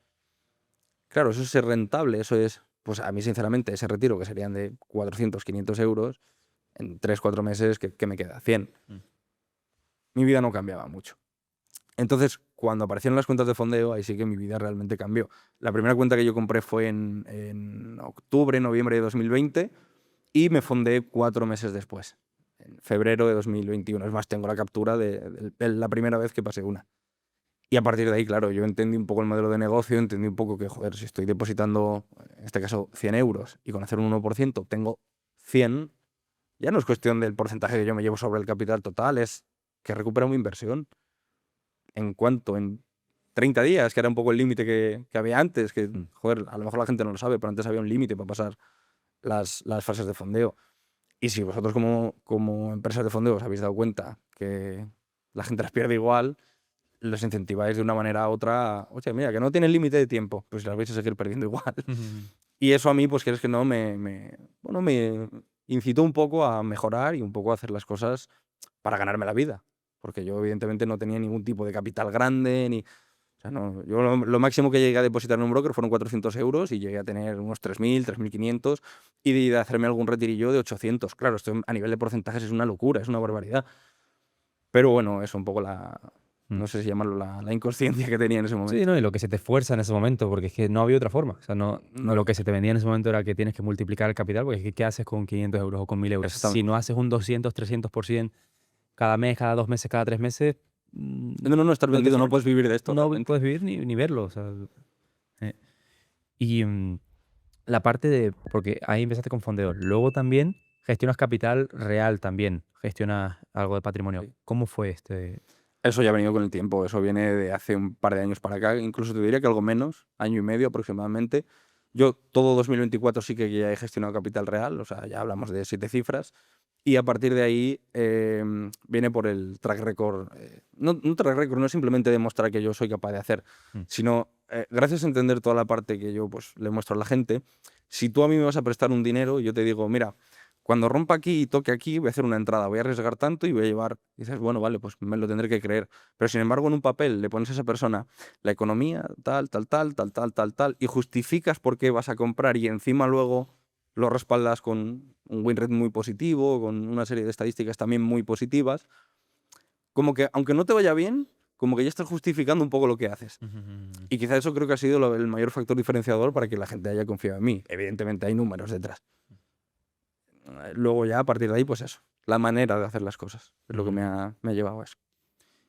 Claro, eso es ser rentable, eso es, pues a mí sinceramente, ese retiro que serían de 400, 500 euros, en 3, 4 meses, ¿qué me queda? 100. Mi vida no cambiaba mucho. Entonces, cuando aparecieron las cuentas de fondeo, ahí sí que mi vida realmente cambió. La primera cuenta que yo compré fue en octubre, noviembre de 2020 y me fondeé 4 meses después, en febrero de 2021. Es más, tengo la captura de la primera vez que pasé una. Y a partir de ahí, claro, yo entendí un poco el modelo de negocio, entendí un poco que, joder, si estoy depositando, en este caso, 100 euros y con hacer un 1% tengo 100, ya no es cuestión del porcentaje que yo me llevo sobre el capital total, es que recupero mi inversión. ¿En cuánto? En 30 días, que era un poco el límite que había antes, que, joder, a lo mejor la gente no lo sabe, pero antes había un límite para pasar las fases de fondeo. Y si vosotros como empresas de fondeo os habéis dado cuenta que la gente las pierde igual, los incentiváis de una manera u otra. Oye, mira, que no tienen límite de tiempo, pues las vais a seguir perdiendo igual. Y eso a mí, pues quieres que no, bueno, me incitó un poco a mejorar y un poco a hacer las cosas para ganarme la vida. Porque yo, evidentemente, no tenía ningún tipo de capital grande, ni. O sea, no, yo lo máximo que llegué a depositar en un broker fueron 400 euros y llegué a tener unos 3.000, 3.500 y de hacerme algún retirillo de 800. Claro, esto a nivel de porcentajes es una locura, es una barbaridad. Pero bueno, es un poco no sé si llamarlo la inconsciencia que tenía en ese momento. Sí, no, y lo que se te esfuerza en ese momento, porque es que no había otra forma. O sea, no, lo que se te vendía en ese momento era que tienes que multiplicar el capital, porque es que ¿qué haces con 500 euros o con 1.000 euros? Si no haces un 200, 300% cada mes, cada 2 meses, cada 3 meses, No, estar vendido, no puedes vivir de esto. no realmente. puedes vivir ni verlo. O sea, y la parte de, porque ahí empezaste con fondeos, luego también gestionas capital real también, gestionas algo de patrimonio. Sí. ¿Cómo fue este? Eso ya ha venido con el tiempo, eso viene de hace un par de años para acá, incluso te diría que algo menos, año y medio aproximadamente. Yo todo 2024 sí que ya he gestionado capital real, o sea, ya hablamos de 7 cifras, y a partir de ahí viene por el track record. No, un track record no es simplemente demostrar que yo soy capaz de hacer, sino gracias a entender toda la parte que yo pues, le muestro a la gente, si tú a mí me vas a prestar un dinero, yo te digo, mira, cuando rompa aquí y toque aquí, voy a hacer una entrada, voy a arriesgar tanto y voy a llevar. Y dices, bueno, vale, pues me lo tendré que creer. Pero sin embargo, en un papel le pones a esa persona la economía, tal, tal, tal, tal, tal, tal, tal, y justificas por qué vas a comprar y encima luego lo respaldas con un win rate muy positivo, con una serie de estadísticas también muy positivas. Como que, aunque no te vaya bien, como que ya estás justificando un poco lo que haces. Y quizá eso creo que ha sido el mayor factor diferenciador para que la gente haya confiado en mí. Evidentemente hay números detrás. Luego ya a partir de ahí, pues eso, la manera de hacer las cosas es lo que me ha llevado a eso.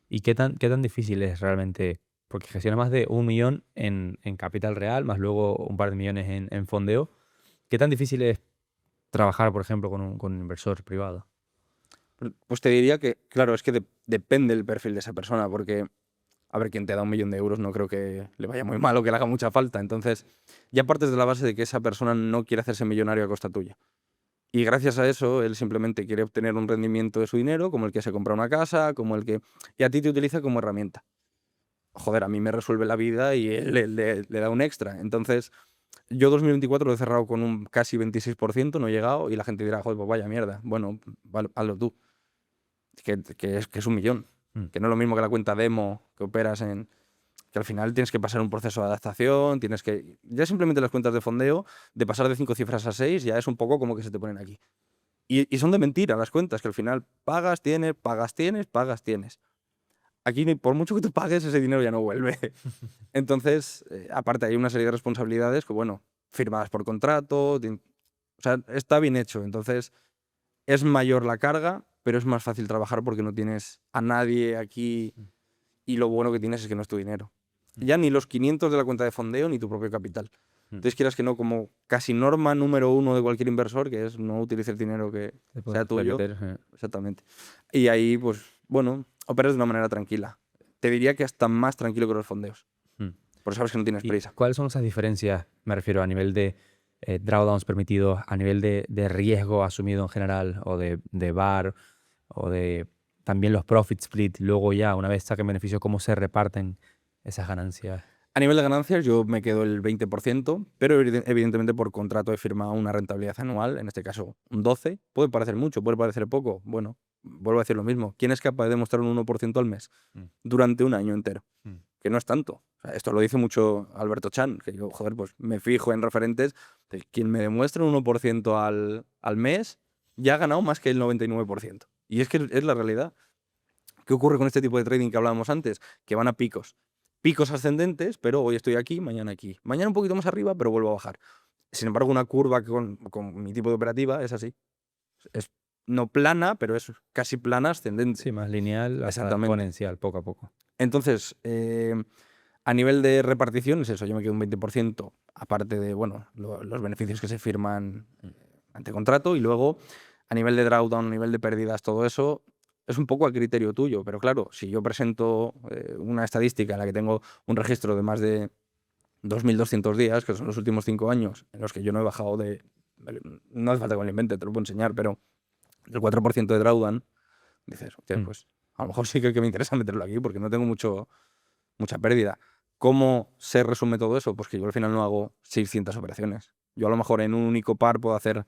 ¿Y qué tan difícil es realmente? Porque gestionas más de 1 millón en capital real, más luego un par de millones en fondeo. ¿Qué tan difícil es trabajar, por ejemplo, con un inversor privado? Pues te diría que, claro, es que depende el perfil de esa persona, porque, a ver, quien te da 1 millón de euros no creo que le vaya muy mal o que le haga mucha falta. Entonces, ya partes de la base de que esa persona no quiere hacerse millonario a costa tuya. Y gracias a eso, él simplemente quiere obtener un rendimiento de su dinero, como el que se compra una casa, como el que. Y a ti te utiliza como herramienta. Joder, a mí me resuelve la vida y él le da un extra. Entonces, yo 2024 lo he cerrado con un casi 26%, no he llegado, y la gente dirá, joder, pues vaya mierda. Bueno, hazlo tú. Que es 1 millón. Que no es lo mismo que la cuenta demo que operas en. Que al final tienes que pasar un proceso de adaptación, tienes que. Ya simplemente las cuentas de fondeo, de pasar de 5 cifras a 6, ya es un poco como que se te ponen aquí. Y son de mentira las cuentas, que al final pagas, tienes, pagas, tienes, pagas, tienes. Aquí, por mucho que tú pagues, ese dinero ya no vuelve. Entonces, aparte, hay una serie de responsabilidades que, bueno, firmadas por contrato, o sea, está bien hecho. Entonces, es mayor la carga, pero es más fácil trabajar porque no tienes a nadie aquí y lo bueno que tienes es que no es tu dinero. Ya ni los 500 de la cuenta de fondeo ni tu propio capital. Entonces, quieras que no, como casi norma número 1 de cualquier inversor, que es no utilices dinero que sea tuyo. Exactamente. Y ahí, pues, bueno, operas de una manera tranquila. Te diría que hasta más tranquilo que los fondeos. Porque sabes que no tienes prisa. ¿Cuáles son esas diferencias? Me refiero a nivel de drawdowns permitidos, a nivel de riesgo asumido en general, o de VaR, o de también los profit split, luego ya, una vez saquen beneficio, cómo se reparten esas ganancias. A nivel de ganancias yo me quedo el 20%, pero evidentemente por contrato he firmado una rentabilidad anual, en este caso un 12%. Puede parecer mucho, puede parecer poco. Bueno, vuelvo a decir lo mismo. ¿Quién es capaz de demostrar un 1% al mes Mm. durante un año entero? Mm. Que no es tanto. O sea, esto lo dice mucho Alberto Chan, que yo, joder, pues me fijo en referentes de quien me demuestre un 1% al mes ya ha ganado más que el 99%. Y es que es la realidad. ¿Qué ocurre con este tipo de trading que hablábamos antes? Que van a picos. Picos ascendentes, pero hoy estoy aquí, mañana aquí. Mañana un poquito más arriba, pero vuelvo a bajar. Sin embargo, una curva con mi tipo de operativa es así. Es no plana, pero es casi plana ascendente. Sí, más lineal hasta Exactamente. exponencial, poco a poco. Entonces, a nivel de repartición es eso, yo me quedo un 20%, aparte de, bueno, los beneficios que se firman ante contrato, y luego a nivel de drawdown, a nivel de pérdidas, todo eso es un poco a criterio tuyo, pero claro, si yo presento una estadística en la que tengo un registro de más de 2.200 días, que son los últimos 5 años, en los que yo no he bajado no hace falta que me lo invente, te lo puedo enseñar, pero del 4% de drawdown, dices, hostia, Mm. pues a lo mejor sí que me interesa meterlo aquí porque no tengo mucha pérdida. ¿Cómo se resume todo eso? Pues que yo al final no hago 600 operaciones. Yo a lo mejor en un único par puedo hacer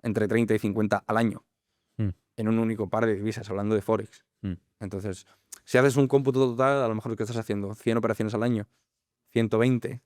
entre 30 y 50 al año. Mm. En un único par de divisas, hablando de Forex. Mm. Entonces, si haces un cómputo total, a lo mejor que estás haciendo 100 operaciones al año, 120,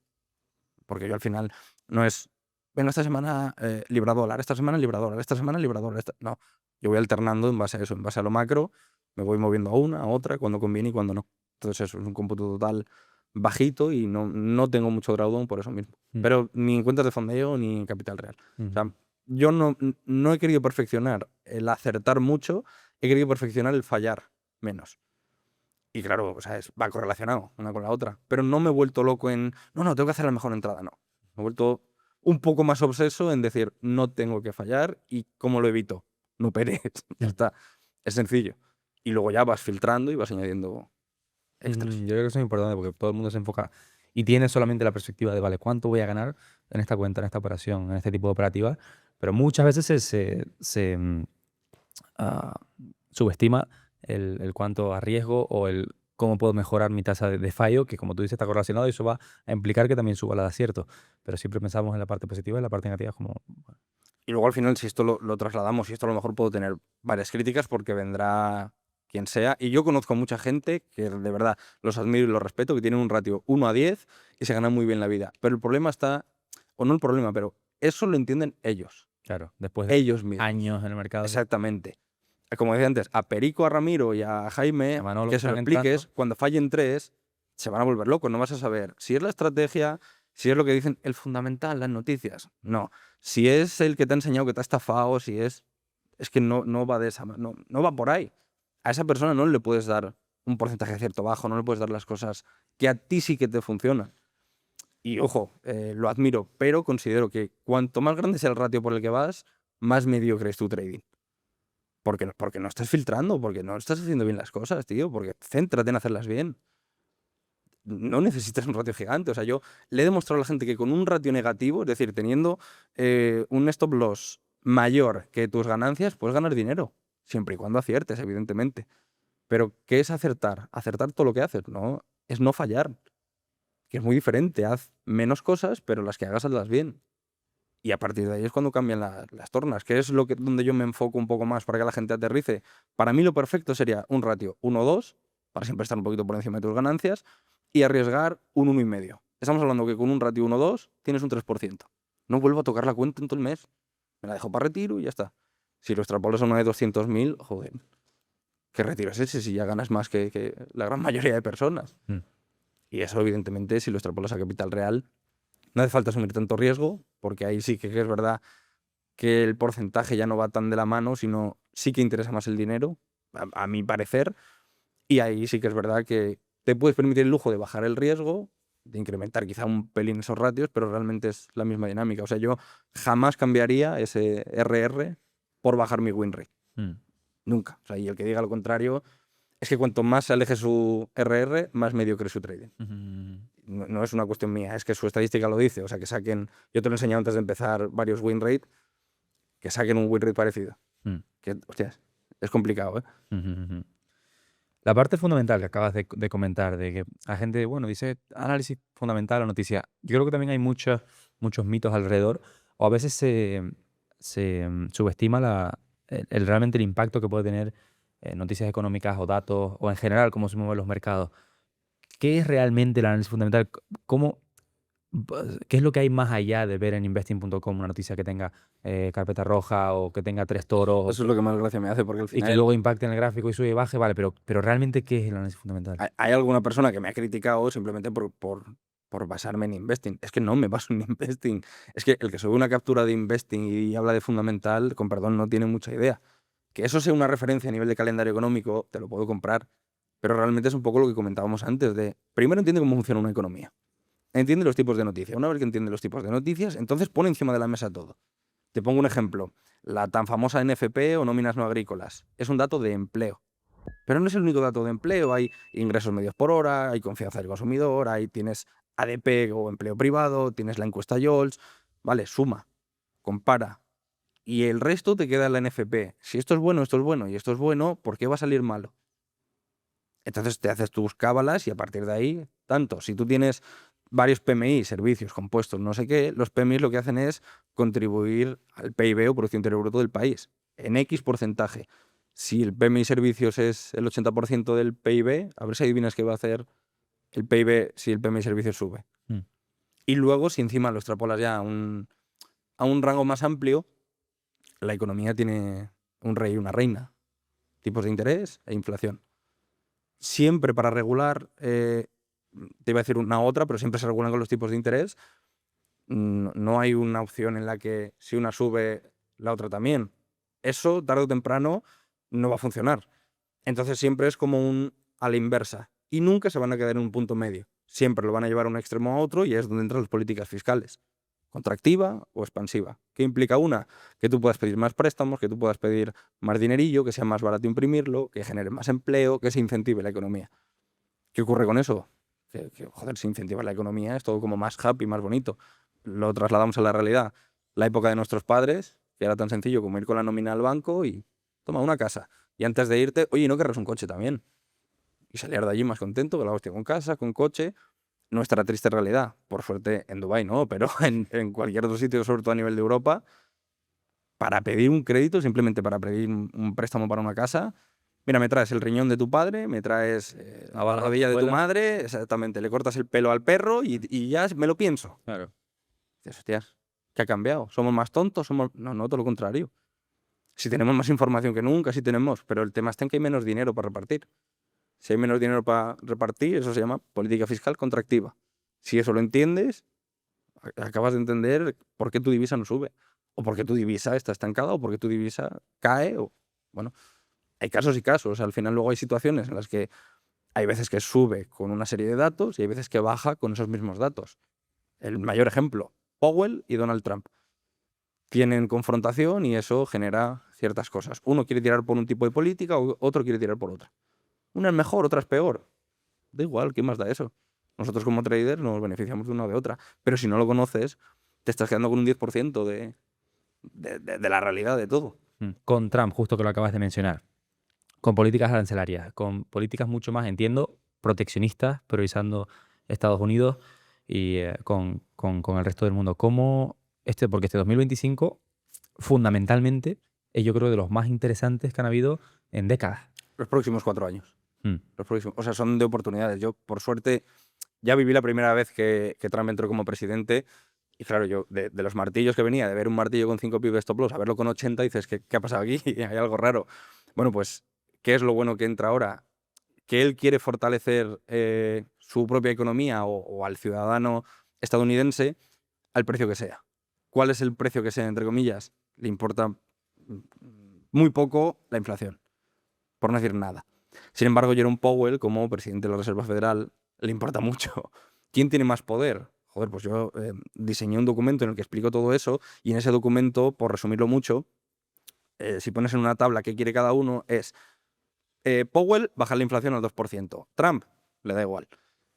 porque yo al final no es, venga, esta semana libra dólar, esta semana libra dólar, esta semana libra dólar. No, yo voy alternando en base a eso, en base a lo macro, me voy moviendo a una, a otra, cuando conviene y cuando no. Entonces eso es un cómputo total bajito y no tengo mucho drawdown por eso mismo. Mm. Pero ni en cuentas de fondeo ni en capital real. O sea, Mm. yo no he querido perfeccionar el acertar mucho, he querido perfeccionar el fallar menos. Y claro, o sea, va correlacionado una con la otra. Pero no me he vuelto loco en, no, tengo que hacer la mejor entrada, no. Me he vuelto un poco más obseso en decir, no tengo que fallar y cómo lo evito. No operes, ya está. Es sencillo. Y luego ya vas filtrando y vas añadiendo extras. Yo creo que eso es importante porque todo el mundo se enfoca y tiene solamente la perspectiva de, vale, ¿cuánto voy a ganar en esta cuenta, en esta operación, en este tipo de operativa? Pero muchas veces ah, subestima el cuánto arriesgo o el cómo puedo mejorar mi tasa de fallo, que como tú dices está correlacionado y eso va a implicar que también suba la de acierto. Pero siempre pensamos en la parte positiva y la parte negativa es como... Y luego al final, si esto lo trasladamos, y esto a lo mejor puedo tener varias críticas porque vendrá quien sea. Y yo conozco mucha gente que de verdad los admiro y los respeto, que tienen un ratio 1 a 10 y se ganan muy bien la vida. Pero el problema está, o no el problema, pero eso lo entienden ellos. Claro, después de Ellos mismos. años en el mercado, Exactamente. Como decía antes, a Perico, a Ramiro y a Jaime, a Manolo que que se lo van entrando. expliques, cuando fallen tres, se van a volver locos. No vas a saber si es la estrategia, si es lo que dicen el fundamental, las noticias. No. Si es el que te ha enseñado que te ha estafado, si es. Es que no va de esa no va por ahí. A esa persona no le puedes dar un porcentaje de cierto bajo, no le puedes dar las cosas que a ti sí que te funcionan. Y ojo, lo admiro, pero considero que cuanto más grande sea el ratio por el que vas, más mediocre es tu trading. Porque no estás filtrando, porque no estás haciendo bien las cosas, tío, porque céntrate en hacerlas bien. No necesitas un ratio gigante. O sea, yo le he demostrado a la gente que con un ratio negativo, es decir, teniendo un stop loss mayor que tus ganancias, puedes ganar dinero. Siempre y cuando aciertes, evidentemente. Pero, ¿qué es acertar? Acertar todo lo que haces, ¿no? Es no fallar. Que es muy diferente. Haz menos cosas, pero las que hagas, hazlas bien. Y a partir de ahí es cuando cambian las tornas, que es donde yo me enfoco un poco más para que la gente aterrice. Para mí lo perfecto sería un ratio 1-2, para siempre estar un poquito por encima de tus ganancias, y arriesgar un 1,5. Estamos hablando que con un ratio 1-2 tienes un 3%. No vuelvo a tocar la cuenta en todo el mes. Me la dejo para retiro y ya está. Si lo extrapolas a una de 200.000, joder, ¿qué retiro es ese si ya ganas más que la gran mayoría de personas? Mm. Y eso, evidentemente, si lo extrapolas a capital real, no hace falta asumir tanto riesgo, porque ahí sí que es verdad que el porcentaje ya no va tan de la mano, sino sí que interesa más el dinero, a mi parecer, y ahí sí que es verdad que te puedes permitir el lujo de bajar el riesgo, de incrementar quizá un pelín esos ratios, pero realmente es la misma dinámica. O sea, yo jamás cambiaría ese RR por bajar mi win rate. Mm. Nunca. O sea, y el que diga lo contrario, es que cuanto más se aleje su RR, más mediocre es su trading. No es una cuestión mía, es que su estadística lo dice. O sea, que saquen, yo te lo he enseñado antes de empezar varios win rate, que saquen un win rate parecido. Mm. Que, hostias, es complicado, ¿eh? Ujú. La parte fundamental que acabas de comentar, de que la gente, bueno, dice análisis fundamental o noticia. Yo creo que también hay muchos mitos alrededor, o a veces subestima realmente el impacto que puede tener noticias económicas o datos, o en general cómo se mueven los mercados. ¿Qué es realmente el análisis fundamental? ¿Cómo, qué es lo que hay más allá de ver en investing.com una noticia que tenga carpeta roja o que tenga tres toros Eso es lo que más gracia me hace, porque al y que final luego impacte en el gráfico y sube y baje? Vale, pero realmente, ¿qué es el análisis fundamental? hay alguna persona que me ha criticado simplemente por basarme en investing. Es que no me baso en investing. Es que el que sube una captura de investing y habla de fundamental, con perdón, no tiene mucha idea. Que eso sea una referencia a nivel de calendario económico, te lo puedo comprar, pero realmente es un poco lo que comentábamos antes de, primero entiende cómo funciona una economía, entiende los tipos de noticias. Una vez que entiende los tipos de noticias, entonces pone encima de la mesa todo. Te pongo un ejemplo, la tan famosa NFP o nóminas no agrícolas, es un dato de empleo. Pero no es el único dato de empleo, hay ingresos medios por hora, hay confianza del consumidor, tienes ADP o empleo privado, tienes la encuesta YOLS, vale, suma, compara. Y el resto te queda en la NFP. Si esto es bueno, esto es bueno y esto es bueno, ¿por qué va a salir malo? Entonces te haces tus cábalas y a partir de ahí, tanto, si tú tienes varios PMI, servicios, compuestos, no sé qué, los PMI lo que hacen es contribuir al PIB o Producto Interior Bruto del país, en X porcentaje. Si el PMI servicios es el 80% del PIB, a ver si adivinas qué va a hacer el PIB si el PMI servicios sube. Mm. Y luego, si encima lo extrapolas ya a un rango más amplio, la economía tiene un rey y una reina, tipos de interés e inflación. Siempre para regular, te iba a decir una otra, pero siempre se regulan con los tipos de interés. No hay una opción en la que si una sube, la otra también. Eso, tarde o temprano, no va a funcionar. Entonces siempre es como a la inversa. Y nunca se van a quedar en un punto medio. Siempre lo van a llevar a un extremo a otro y es donde entran las políticas fiscales. Contractiva o expansiva. ¿Qué implica una? Que tú puedas pedir más préstamos, que tú puedas pedir más dinerillo, que sea más barato imprimirlo, que genere más empleo, que se incentive la economía. ¿Qué ocurre con eso? Joder, se incentiva la economía, es todo como más happy, más bonito. Lo trasladamos a la realidad. La época de nuestros padres, que era tan sencillo como ir con la nómina al banco y toma una casa. Y antes de irte, oye, ¿no querrás un coche también? Y salir de allí más contento, que la hostia, con casa, con coche. Nuestra triste realidad. Por suerte en Dubái no, pero en cualquier otro sitio, sobre todo a nivel de Europa, para pedir un crédito, simplemente para pedir un préstamo para una casa, mira, me traes el riñón de tu padre, me traes la Abajo, rodilla de tu abuela. madre, exactamente, le cortas el pelo al perro y ya me lo pienso. Claro. Dices, hostias, ¿qué ha cambiado? ¿Somos más tontos? No, todo lo contrario. Si tenemos más información que nunca, sí tenemos, pero el tema está en que hay menos dinero para repartir. Si hay menos dinero para repartir, eso se llama política fiscal contractiva. Si eso lo entiendes, acabas de entender por qué tu divisa no sube, o por qué tu divisa está estancada, o por qué tu divisa cae, o bueno, hay casos y casos. Al final luego hay situaciones en las que hay veces que sube con una serie de datos y hay veces que baja con esos mismos datos. El mayor ejemplo, Powell y Donald Trump. Tienen confrontación y eso genera ciertas cosas. Uno quiere tirar por un tipo de política, otro quiere tirar por otra. Una es mejor, otra es peor. Da igual, ¿qué más da eso? Nosotros como traders nos beneficiamos de una o de otra. Pero si no lo conoces, te estás quedando con un 10% de la realidad de todo. Con Trump, justo que lo acabas de mencionar, con políticas arancelarias, con políticas mucho más, entiendo, proteccionistas, priorizando Estados Unidos y con el resto del mundo. Porque este 2025, fundamentalmente, es yo creo de los más interesantes que han habido en décadas. Los próximos 4 años. Mm. Los próximos, o sea, son de oportunidades. Yo, por suerte, ya viví la primera vez que Trump entró como presidente. Y claro, yo, de los martillos que venía, de ver un martillo con 5 pibes stop loss, a verlo con 80, dices, ¿qué ha pasado aquí? Hay algo raro. Bueno, pues, ¿qué es lo bueno que entra ahora? Que él quiere fortalecer su propia economía o al ciudadano estadounidense al precio que sea. ¿Cuál es el precio que sea, entre comillas? Le importa muy poco la inflación, por no decir nada. Sin embargo, Jerome Powell, como presidente de la Reserva Federal, le importa mucho. ¿Quién tiene más poder? Joder, pues yo diseñé un documento en el que explico todo eso y en ese documento, por resumirlo mucho, si pones en una tabla qué quiere cada uno, es Powell bajar la inflación al 2%. Trump le da igual.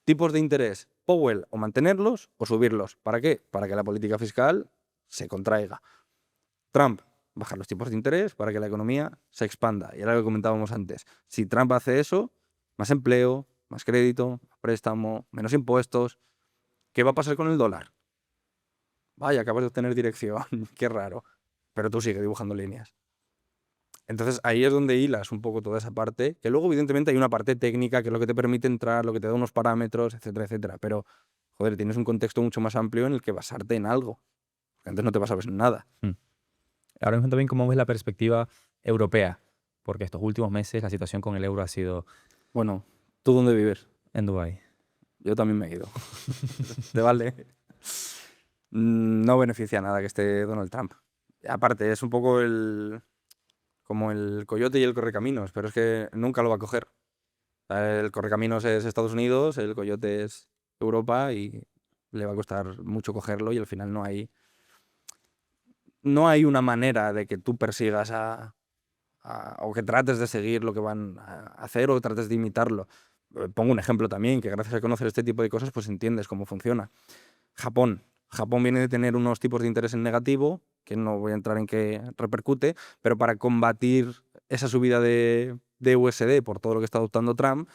Tipos de interés, Powell o mantenerlos o subirlos. ¿Para qué? Para que la política fiscal se contraiga. Trump bajar los tipos de interés para que la economía se expanda. Y era lo que comentábamos antes. Si Trump hace eso, más empleo, más crédito, préstamo, menos impuestos. ¿Qué va a pasar con el dólar? Vaya, acabas de obtener dirección, qué raro. Pero tú sigue dibujando líneas. Entonces ahí es donde hilas un poco toda esa parte, que luego evidentemente hay una parte técnica que es lo que te permite entrar, lo que te da unos parámetros, etcétera, etcétera. Pero, joder, tienes un contexto mucho más amplio en el que basarte en algo. Porque antes no te basabas en nada. Ahora mismo también cómo ves la perspectiva europea, porque estos últimos meses la situación con el euro ha sido Bueno, ¿tú dónde vives? en Dubái. Yo también me he ido. ¿Te vale? No beneficia nada que esté Donald Trump. Aparte, es un poco como el coyote y el correcaminos, pero es que nunca lo va a coger. O sea, el correcaminos es Estados Unidos, el coyote es Europa y le va a costar mucho cogerlo y al final no hay una manera de que tú persigas o que trates de seguir lo que van a hacer o trates de imitarlo. Pongo un ejemplo también, que gracias a conocer este tipo de cosas pues entiendes cómo funciona. Japón. Japón viene de tener unos tipos de interés en negativo, que no voy a entrar en qué repercute, pero para combatir esa subida de USD por todo lo que está adoptando Trump,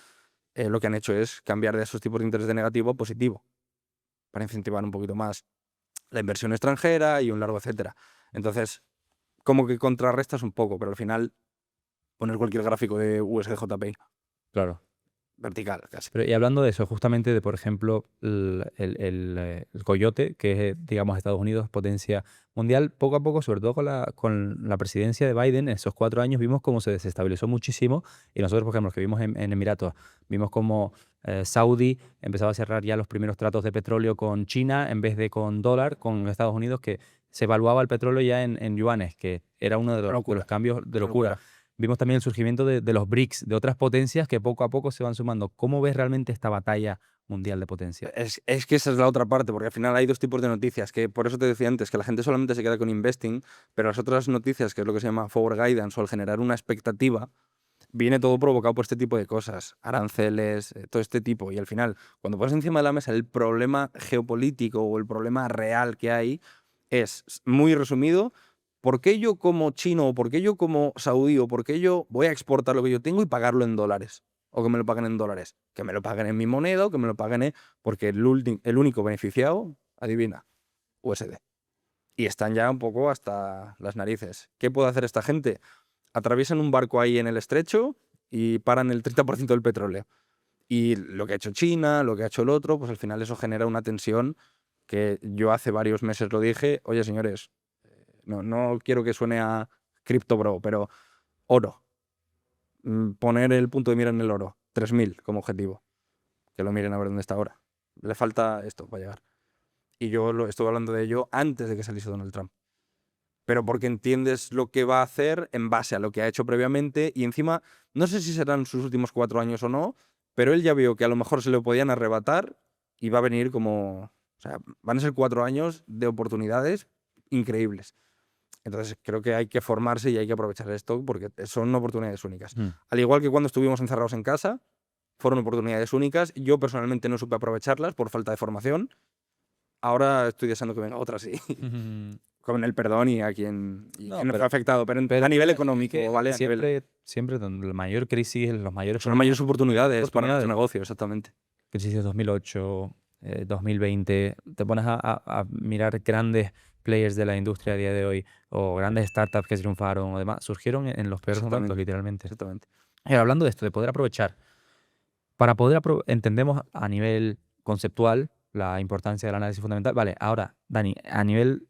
lo que han hecho es cambiar de esos tipos de interés de negativo a positivo, para incentivar un poquito más la inversión extranjera y un largo etcétera. Entonces, como que contrarrestas un poco, pero al final poner cualquier gráfico de USDJPY, Claro. vertical casi. Pero y hablando de eso, justamente de, por ejemplo, el coyote, que es, digamos, Estados Unidos, potencia mundial, poco a poco, sobre todo con la presidencia de Biden, en esos 4 años vimos cómo se desestabilizó muchísimo y nosotros, por ejemplo, los que vimos en Emiratos, vimos cómo Saudi empezaba a cerrar ya los primeros tratos de petróleo con China en vez de con dólar, con Estados Unidos, que se evaluaba el petróleo ya en yuanes, que era uno de Una los locura, cambios de una locura. locura. Vimos también el surgimiento de los BRICS, de otras potencias que poco a poco se van sumando. ¿Cómo ves realmente esta batalla mundial de potencias? Es que esa es la otra parte, porque al final hay dos tipos de noticias, que por eso te decía antes, que la gente solamente se queda con investing, pero las otras noticias, que es lo que se llama forward guidance o el generar una expectativa, viene todo provocado por este tipo de cosas, aranceles, todo este tipo. Y al final, cuando pones encima de la mesa el problema geopolítico o el problema real que hay, es muy resumido. ¿Por qué yo como chino o por qué yo como saudí o por qué yo voy a exportar lo que yo tengo y pagarlo en dólares? O que me lo paguen en dólares. Que me lo paguen en mi moneda o que me lo paguen en... Porque el único beneficiado, adivina, USD. Y están ya un poco hasta las narices. ¿Qué puede hacer esta gente? Atraviesan un barco ahí en el estrecho y paran el 30% del petróleo. Y lo que ha hecho China, lo que ha hecho el otro, pues al final eso genera una tensión que yo hace varios meses lo dije, oye señores, no quiero que suene a Crypto Bro, pero oro. Poner el punto de mira en el oro, 3000 como objetivo. Que lo miren a ver dónde está ahora. Le falta esto para llegar. Y yo estuve hablando de ello antes de que saliese Donald Trump. Pero porque entiendes lo que va a hacer en base a lo que ha hecho previamente y encima, no sé si serán sus últimos 4 años o no, pero él ya vio que a lo mejor se lo podían arrebatar y va a venir como... O sea, van a ser 4 años de oportunidades increíbles. Entonces creo que hay que formarse y hay que aprovechar esto porque son oportunidades únicas. Al igual que cuando estuvimos encerrados en casa, fueron oportunidades únicas. Yo personalmente no supe aprovecharlas por falta de formación. Ahora estoy deseando que venga otra, sí. Con el perdón y a quien No, no fue afectado, pero a nivel económico, ¿vale? Siempre donde la mayor crisis, los mayores Son las mayores oportunidades para oportunidades. nuestro negocio, exactamente. Crisis de 2008, 2020, te pones a mirar grandes players de la industria a día de hoy o grandes startups que triunfaron o demás, surgieron en los peores momentos, Exactamente, literalmente. exactamente. Hablando de esto, de poder aprovechar, para poder entendemos a nivel conceptual la importancia del análisis fundamental. Vale, ahora, Dani, a nivel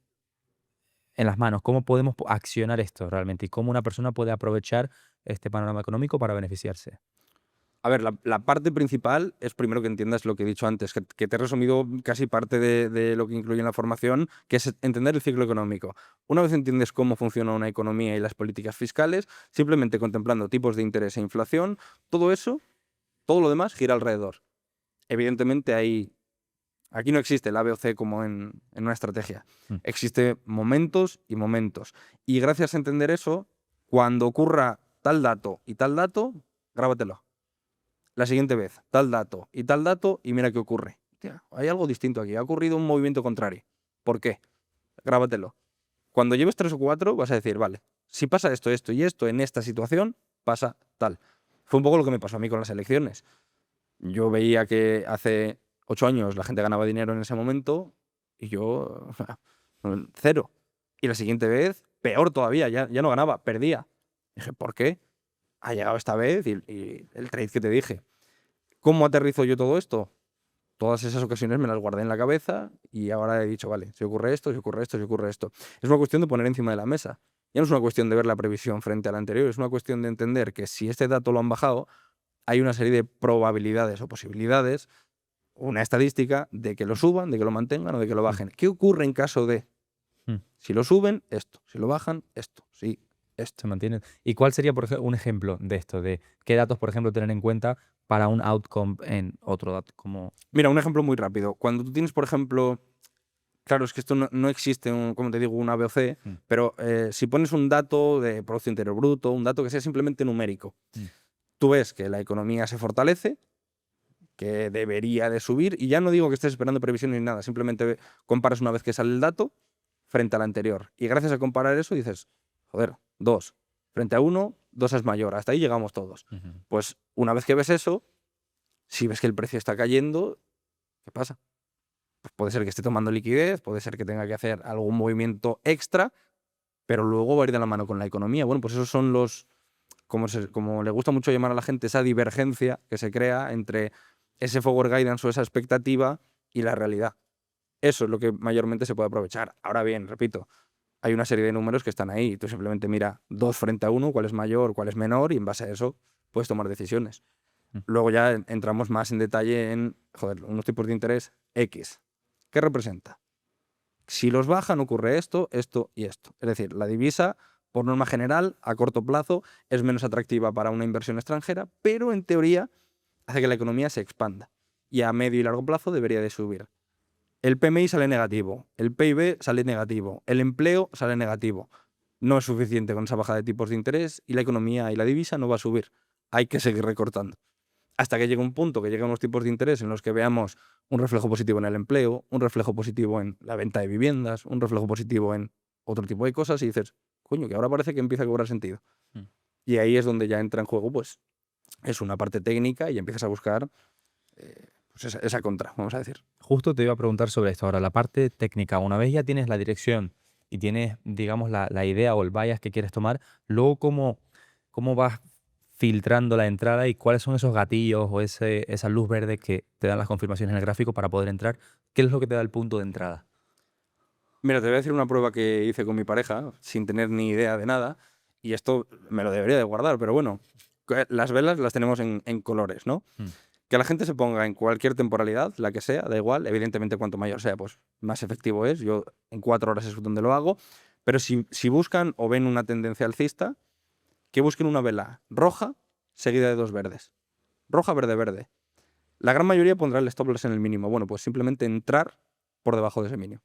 en las manos, ¿cómo podemos accionar esto realmente? ¿Y cómo una persona puede aprovechar este panorama económico para beneficiarse? A ver, la parte principal es primero que entiendas lo que he dicho antes, que te he resumido casi parte de lo que incluye en la formación, que es entender el ciclo económico. Una vez entiendes cómo funciona una economía y las políticas fiscales, simplemente contemplando tipos de interés e inflación, todo eso, todo lo demás gira alrededor. Evidentemente aquí no existe el A, B o C como en una estrategia. Mm. Existe momentos y momentos. Y gracias a entender eso, cuando ocurra tal dato y tal dato, grábatelo. La siguiente vez, tal dato y mira qué ocurre. Hostia, hay algo distinto aquí. Ha ocurrido un movimiento contrario. ¿Por qué? Grábatelo. Cuando lleves 3 o 4, vas a decir, vale, si pasa esto, esto y esto en esta situación, pasa tal. Fue un poco lo que me pasó a mí con las elecciones. Yo veía que hace 8 años la gente ganaba dinero en ese momento y yo 0. Y la siguiente vez, peor todavía, ya no ganaba, perdía. Dije, ¿por qué? Ha llegado esta vez y el trade que te dije. ¿Cómo aterrizo yo todo esto? Todas esas ocasiones me las guardé en la cabeza y ahora he dicho, vale, si ocurre esto, si ocurre esto, si ocurre esto. Es una cuestión de poner encima de la mesa. Ya no es una cuestión de ver la previsión frente a la anterior, es una cuestión de entender que si este dato lo han bajado, hay una serie de probabilidades o posibilidades, una estadística de que lo suban, de que lo mantengan o de que lo bajen. ¿Qué ocurre en caso de? Si lo suben, esto. Si lo bajan, esto. Sí, esto. Se mantiene. ¿Y cuál sería, por ejemplo, un ejemplo de esto? De qué datos, por ejemplo, tener en cuenta para un outcome en otro dato. Como... Mira, un ejemplo muy rápido. Cuando tú tienes, por ejemplo, claro, es que esto no existe, como te digo, un A, B o C, pero si pones un dato de Producto Interior Bruto, un dato que sea simplemente numérico, tú ves que la economía se fortalece, que debería de subir, y ya no digo que estés esperando previsiones ni nada, simplemente comparas una vez que sale el dato frente al anterior. Y gracias a comparar eso dices, joder, 2. Frente a 1, 2 es mayor. Hasta ahí llegamos todos. Pues una vez que ves eso, si ves que el precio está cayendo, ¿qué pasa? Pues puede ser que esté tomando liquidez, puede ser que tenga que hacer algún movimiento extra, pero luego va a ir de la mano con la economía. Bueno, pues esos son los, como le gusta mucho llamar a la gente, esa divergencia que se crea entre ese forward guidance o esa expectativa y la realidad. Eso es lo que mayormente se puede aprovechar. Ahora bien, repito, hay una serie de números que están ahí. Tú simplemente mira 2 frente a 1, cuál es mayor, cuál es menor, y en base a eso puedes tomar decisiones. Luego ya entramos más en detalle en, joder, unos tipos de interés X. ¿Qué representa? Si los bajan ocurre esto, esto y esto. Es decir, la divisa, por norma general, a corto plazo, es menos atractiva para una inversión extranjera, pero en teoría hace que la economía se expanda. Y a medio y largo plazo debería de subir. El PMI sale negativo, el PIB sale negativo, el empleo sale negativo. No es suficiente con esa bajada de tipos de interés y la economía y la divisa no va a subir. Hay que seguir recortando. Hasta que llegue un punto, que lleguen unos tipos de interés en los que veamos un reflejo positivo en el empleo, un reflejo positivo en la venta de viviendas, un reflejo positivo en otro tipo de cosas y dices, coño, que ahora parece que empieza a cobrar sentido. Y ahí es donde ya entra en juego, pues, es una parte técnica y empiezas a buscar pues esa contra, vamos a decir. Justo te iba a preguntar sobre esto. Ahora, la parte técnica, una vez ya tienes la dirección y tienes, digamos, la idea o el bias que quieres tomar, luego cómo vas filtrando la entrada y cuáles son esos gatillos o esa luz verde que te dan las confirmaciones en el gráfico para poder entrar. ¿Qué es lo que te da el punto de entrada? Mira, te voy a decir una prueba que hice con mi pareja, sin tener ni idea de nada, y esto me lo debería de guardar, pero bueno, las velas las tenemos en colores, ¿no? Que la gente se ponga en cualquier temporalidad, la que sea, da igual, evidentemente cuanto mayor sea, pues más efectivo es. Yo en 4 horas es donde lo hago, pero si buscan o ven una tendencia alcista, que busquen una vela roja seguida de 2 verdes. Roja, verde, verde. La gran mayoría pondrá el stop loss en el mínimo. Bueno, pues simplemente entrar por debajo de ese mínimo.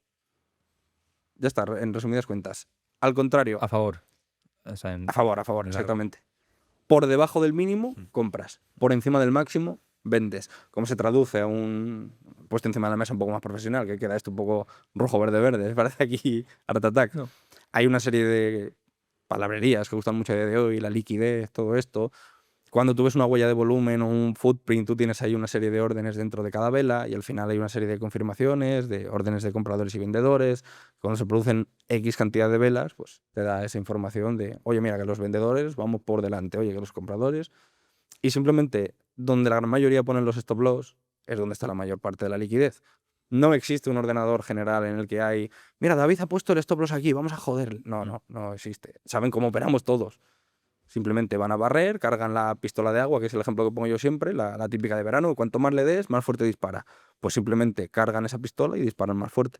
Ya está, en resumidas cuentas. Al contrario, A favor. O sea, a favor, exactamente. Por debajo del mínimo, compras. Por encima del máximo, vendes. ¿Cómo se traduce a un puesto encima de la mesa un poco más profesional? Que queda esto un poco rojo, verde, verde. Parece aquí Art Attack. No. Hay una serie de palabrerías que gustan mucho a día de hoy, la liquidez, todo esto. Cuando tú ves una huella de volumen o un footprint, tú tienes ahí una serie de órdenes dentro de cada vela y al final hay una serie de confirmaciones, de órdenes de compradores y vendedores. Cuando se producen X cantidad de velas, pues te da esa información de, oye, mira, que los vendedores vamos por delante, oye, que los compradores. Y simplemente donde la gran mayoría ponen los stop loss es donde está la mayor parte de la liquidez. No existe un ordenador general en el que hay, mira, David ha puesto el stop loss aquí, vamos a joder. No existe. Saben cómo operamos todos. Simplemente van a barrer, cargan la pistola de agua, que es el ejemplo que pongo yo siempre, la típica de verano. Cuanto más le des, más fuerte dispara. Pues simplemente cargan esa pistola y disparan más fuerte.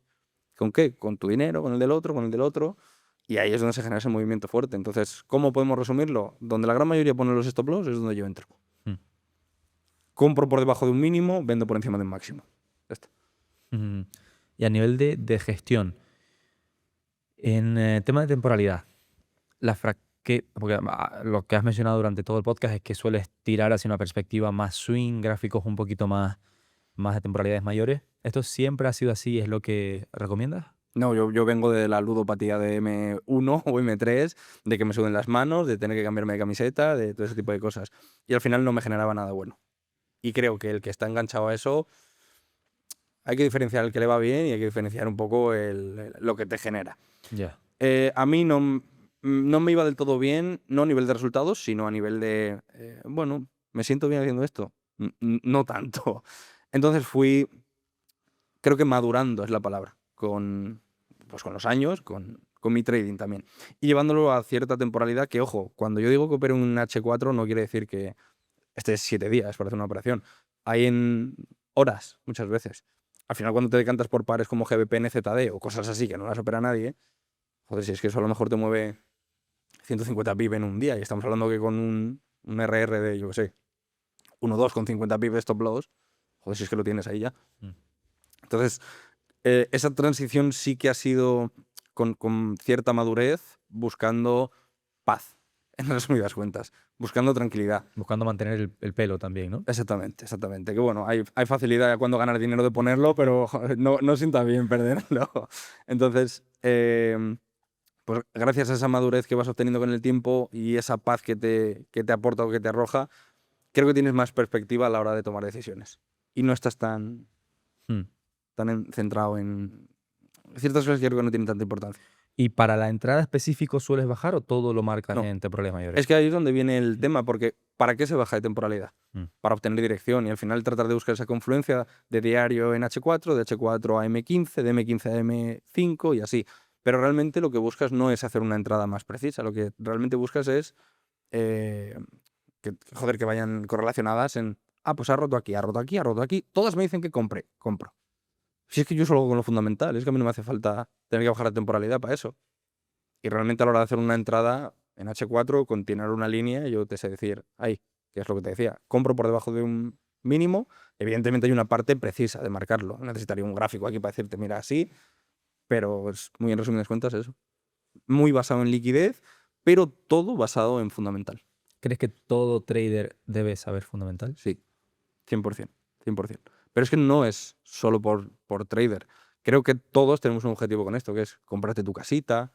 ¿Con qué? Con tu dinero, con el del otro, con el del otro. Y ahí es donde se genera ese movimiento fuerte. Entonces, ¿cómo podemos resumirlo? Donde la gran mayoría pone los stop loss es donde yo entro. Compro por debajo de un mínimo, vendo por encima de un máximo. Ya está. Y a nivel de gestión, en tema de temporalidad, porque lo que has mencionado durante todo el podcast es que sueles tirar hacia una perspectiva más swing, gráficos un poquito más de temporalidades mayores. ¿Esto siempre ha sido así? ¿Es lo que recomiendas? No, yo vengo de la ludopatía de M1 o M3, de que me suden las manos, de tener que cambiarme de camiseta, de todo ese tipo de cosas. Y al final no me generaba nada bueno. Y creo que el que está enganchado a eso, hay que diferenciar el que le va bien y hay que diferenciar un poco lo que te genera. Ya. A mí no me iba del todo bien, no a nivel de resultados, sino a nivel de, bueno, me siento bien haciendo esto. No tanto. Entonces creo que madurando es la palabra, pues con los años, con mi trading también. Y llevándolo a cierta temporalidad que, ojo, cuando yo digo que opero un H4 no quiere decir que estés 7 días para hacer una operación. Hay en horas, muchas veces. Al final, cuando te decantas por pares como GBP, NZD o cosas así que no las opera nadie, joder, si es que eso a lo mejor te mueve 150 pip en un día y estamos hablando que con un RR de, yo qué sé, 1-2 con 50 pip de stop loss, joder, si es que lo tienes ahí ya. Mm. Entonces, esa transición sí que ha sido con cierta madurez, buscando paz, en resumidas cuentas, buscando tranquilidad. Buscando mantener el pelo también, ¿no? Exactamente, exactamente. Que bueno, hay facilidad cuando ganar dinero de ponerlo, pero joder, no sienta bien perderlo. Entonces, pues gracias a esa madurez que vas obteniendo con el tiempo y esa paz que te aporta o que te arroja, creo que tienes más perspectiva a la hora de tomar decisiones. Y no estás tan Mm. centrado en ciertas cosas que creo que no tienen tanta importancia. ¿Y para la entrada específico sueles bajar o todo lo marcas No, en temporales mayores? es que ahí es donde viene el tema, porque ¿para qué se baja de temporalidad? Mm. Para obtener dirección y al final tratar de buscar esa confluencia de diario en H4, de H4 a M15, de M15 a M5 y así. Pero realmente lo que buscas no es hacer una entrada más precisa, lo que realmente buscas es eh, que vayan correlacionadas en, pues ha roto aquí, ha roto aquí, ha roto aquí. Todas me dicen que compro. Si es que yo solo hago con lo fundamental, es que a mí no me hace falta tener que bajar la temporalidad para eso. Y realmente a la hora de hacer una entrada en H4, continuar una línea, yo te sé decir, ahí, que es lo que te decía, compro por debajo de un mínimo, evidentemente hay una parte precisa de marcarlo. Necesitaría un gráfico aquí para decirte, mira, así, pero es muy en resumidas cuentas eso. Muy basado en liquidez, pero todo basado en fundamental. ¿Crees que todo trader debe saber fundamental? Sí, 100%, 100%. Pero es que no es solo por trader. Creo que todos tenemos un objetivo con esto, que es comprarte tu casita,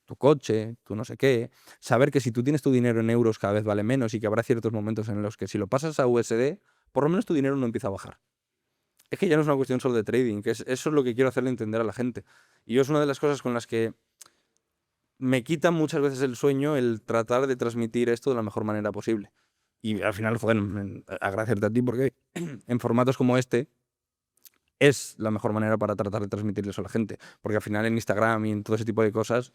tu coche, tu no sé qué. Saber que si tú tienes tu dinero en euros cada vez vale menos y que habrá ciertos momentos en los que si lo pasas a USD, por lo menos tu dinero no empieza a bajar. Es que ya no es una cuestión solo de trading, eso es lo que quiero hacerle entender a la gente. Y yo es una de las cosas con las que me quita muchas veces el sueño el tratar de transmitir esto de la mejor manera posible. Y al final, joder, agradecerte a ti porque en formatos como este es la mejor manera para tratar de transmitirle eso a la gente. Porque al final en Instagram y en todo ese tipo de cosas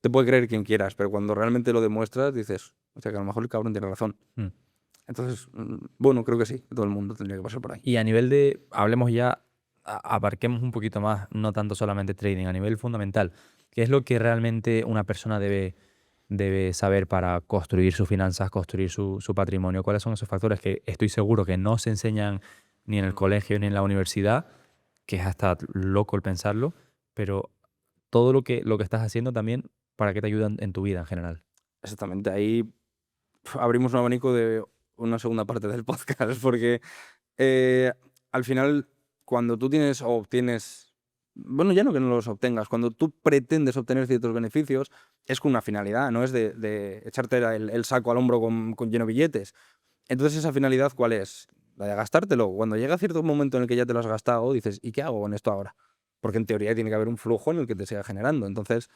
te puede creer quien quieras, pero cuando realmente lo demuestras dices, o sea que a lo mejor el cabrón tiene razón. Mm. Entonces, bueno, creo que sí, todo el mundo tendría que pasar por ahí. Y a nivel de, hablemos ya, abarquemos un poquito más, no tanto solamente trading, a nivel fundamental. ¿Qué es lo que realmente una persona debe saber para construir sus finanzas, construir su patrimonio? ¿Cuáles son esos factores que estoy seguro que no se enseñan ni en el colegio ni en la universidad, que es hasta loco el pensarlo, pero todo lo que estás haciendo también, ¿para qué te ayudan en tu vida en general? Exactamente, ahí abrimos un abanico de una segunda parte del podcast, porque eh, al final, cuando tú tienes o obtienes, bueno, ya no que no los obtengas, cuando tú pretendes obtener ciertos beneficios, es con una finalidad, no es de echarte el saco al hombro con lleno de billetes. Entonces, ¿esa finalidad cuál es? La de gastártelo. Cuando llega cierto momento en el que ya te lo has gastado, dices, ¿y qué hago con esto ahora? Porque en teoría tiene que haber un flujo en el que te siga generando. Entonces,